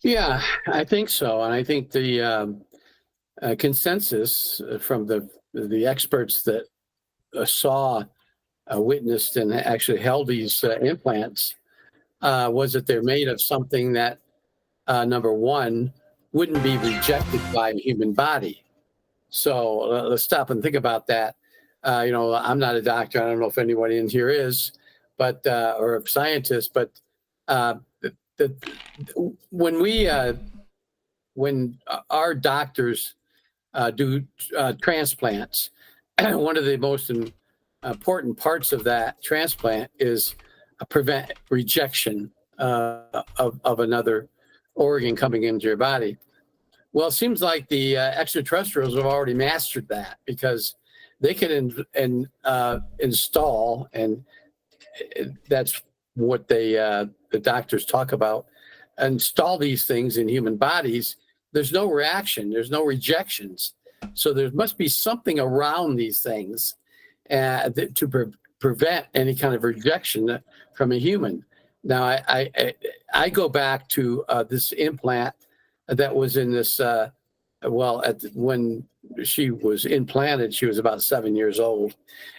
Yeah, I think so. And I think the consensus from the experts that saw, witnessed, and actually held these implants was that they're made of something that, number one, wouldn't be rejected by a human body. So let's stop and think about that. I'm not a doctor. I don't know if anybody in here is, but or a scientist. But when our doctors do transplants, one of the most important parts of that transplant is prevent rejection of another organ coming into your body. Well, it seems like the extraterrestrials have already mastered that, because they can install, and that's what the doctors talk about, install these things in human bodies. There's no reaction, there's no rejections. So there must be something around these things to prevent any kind of rejection from a human. Now, I go back to this implant that was in this, when she was implanted, she was about 7 years old.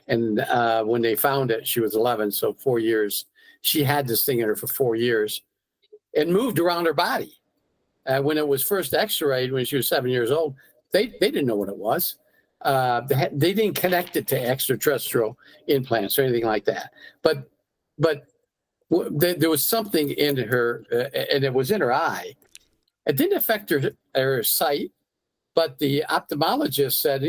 And when they found it, she was 11, so 4 years. She had this thing in her for 4 years. It moved around her body. When it was first x-rayed, when she was 7 years old, they didn't know what it was. They didn't connect it to extraterrestrial implants or anything like that. But there was something in her, and it was in her eye. It didn't affect her sight, but the ophthalmologist said,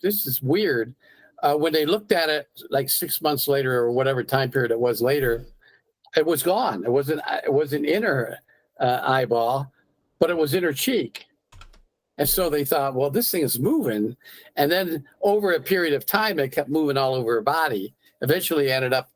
this is weird. When they looked at it like 6 months later, or whatever time period it was later, it was gone. It wasn't in her eyeball, but it was in her cheek. And so they thought, well, this thing is moving. And then over a period of time, it kept moving all over her body. Eventually ended up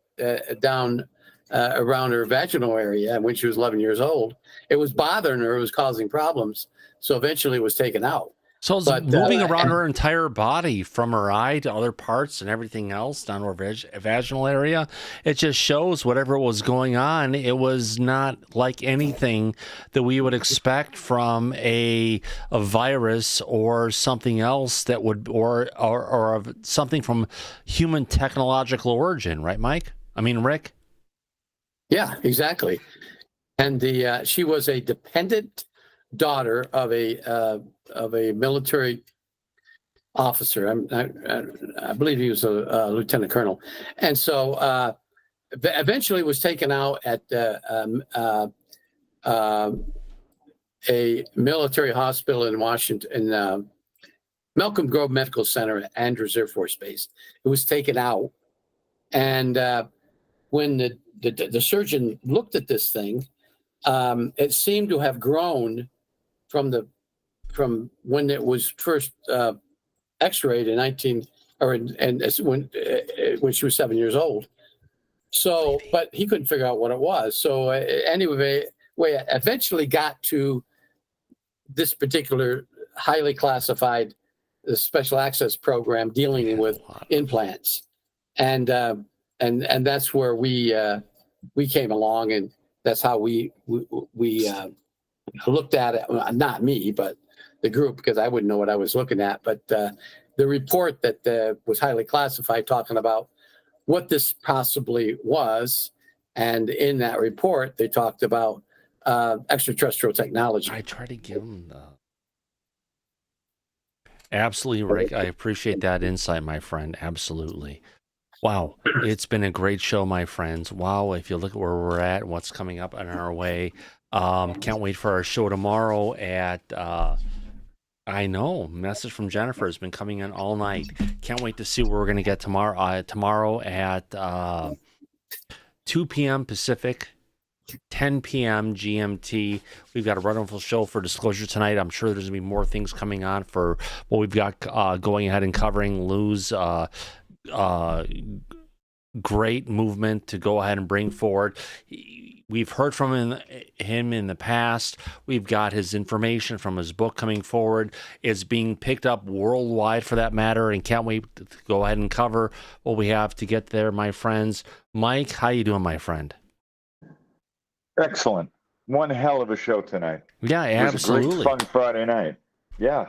down around her vaginal area when she was 11 years old. It was bothering her. It was causing problems. So eventually it was taken out. So it's moving around her entire body, from her eye to other parts and everything else down to her vaginal area. It just shows whatever was going on. It was not like anything that we would expect from a virus or something else that would, or something from human technological origin, right, Mike? I mean, Rick? Yeah, exactly. And she was a dependent daughter of a military officer. I believe he was a lieutenant colonel, and so eventually was taken out at a military hospital in Washington, in Malcolm Grove Medical Center at Andrews Air Force Base. It was taken out, and when the surgeon looked at this thing, it seemed to have grown from when it was first X-rayed in when she was 7 years old. So, but he couldn't figure out what it was. So anyway, eventually got to this particular highly classified special access program dealing with implants, and that's where we came along, and that's how we looked at it. Well, not me, but the group, because I wouldn't know what I was looking at. But the report that was highly classified, talking about what this possibly was, and in that report they talked about extraterrestrial technology. I try to give them absolutely, Rick. I appreciate that insight, my friend. Absolutely. Wow, it's been a great show, my friends. Wow, if you look at where we're at, what's coming up on our way. Can't wait for our show tomorrow at I know, message from Jennifer has been coming in all night. Can't wait to see what we're going to get tomorrow. Tomorrow at 2 p.m. Pacific, 10 p.m. GMT. We've got a wonderful show for Disclosure tonight. I'm sure there's going to be more things coming on for what we've got going ahead and covering. Lou's great movement to go ahead and bring forward. We've heard from him in the past. We've got his information from his book coming forward. It's being picked up worldwide, for that matter, and can't wait to go ahead and cover what we have to get there, my friends. Mike, how you doing, my friend? Excellent. One hell of a show tonight. Yeah, absolutely. It was a great, fun Friday night. Yeah.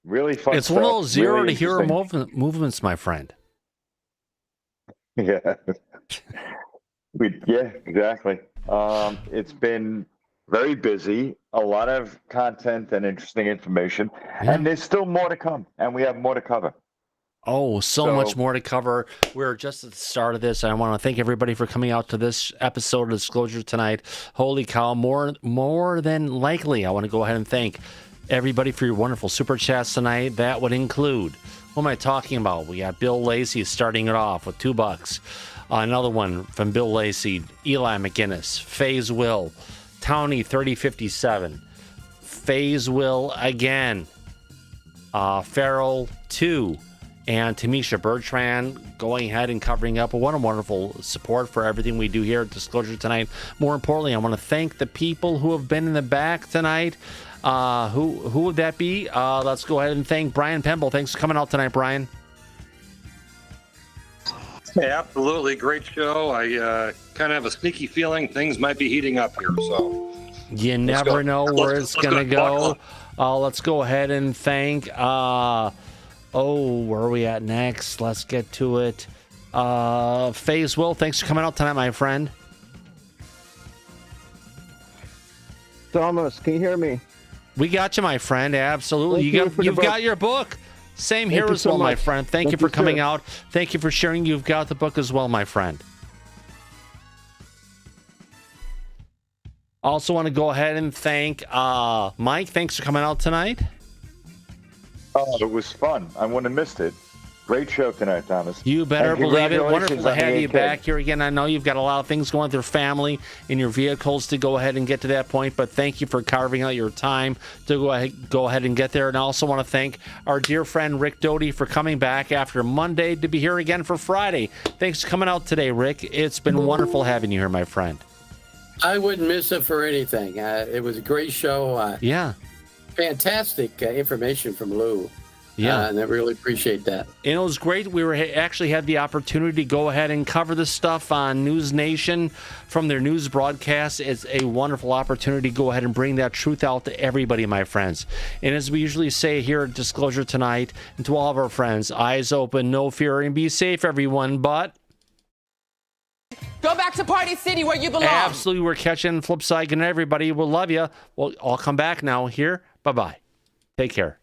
Really fun. It's one of those zero to hero movements, my friend. Yeah. Yeah, exactly. It's been very busy, a lot of content and interesting information, and there's still more to come, and we have more to cover. Oh, so much more to cover. We're just at the start of this. I want to thank everybody for coming out to this episode of Disclosure tonight. Holy cow, more than likely. I want to go ahead and thank everybody for your wonderful super chats tonight. That would include, what am I talking about? We got Bill Lacey starting it off with $2. Another one from Bill Lacey, Eli McGinnis, Faze Will, Townie 3057, Faze Will again, Farrell 2, and Tamisha Bertrand going ahead and covering up. What a wonderful support for everything we do here at Disclosure tonight. More importantly, I want to thank the people who have been in the back tonight. Who would that be? Let's go ahead and thank Brian Pemble. Thanks for coming out tonight, Brian. Yeah, absolutely. Great show. I kind of have a sneaky feeling things might be heating up here. So you never know where it's going to go. Let's go ahead and thank, where are we at next? Let's get to it. Faze Will, thanks for coming out tonight, my friend. Thomas, can you hear me? We got you, my friend. Absolutely. You've got your book. Same here as well, my friend. Thank you for coming out. Thank you for sharing. You've got the book as well, my friend. Also want to go ahead and thank Mike. Thanks for coming out tonight. Oh, it was fun. I wouldn't have missed it. Great show tonight, Thomas. You better believe it. Wonderful to have you back here again. I know you've got a lot of things going with your family and your vehicles to go ahead and get to that point, but thank you for carving out your time to go ahead and get there. And I also want to thank our dear friend Rick Doty for coming back after Monday to be here again for Friday. Thanks for coming out today, Rick. It's been wonderful having you here, my friend. I wouldn't miss it for anything. It was a great show. Yeah. fantastic information from Lou. Yeah. And I really appreciate that. And it was great. We actually had the opportunity to go ahead and cover this stuff on News Nation from their news broadcast. It's a wonderful opportunity to go ahead and bring that truth out to everybody, my friends. And as we usually say here at Disclosure tonight, and to all of our friends, eyes open, no fear, and be safe, everyone. But go back to Party City where you belong. Absolutely. We're catching the flip side. And everybody, we'll love you. We'll all come back now here. Bye-bye. Take care.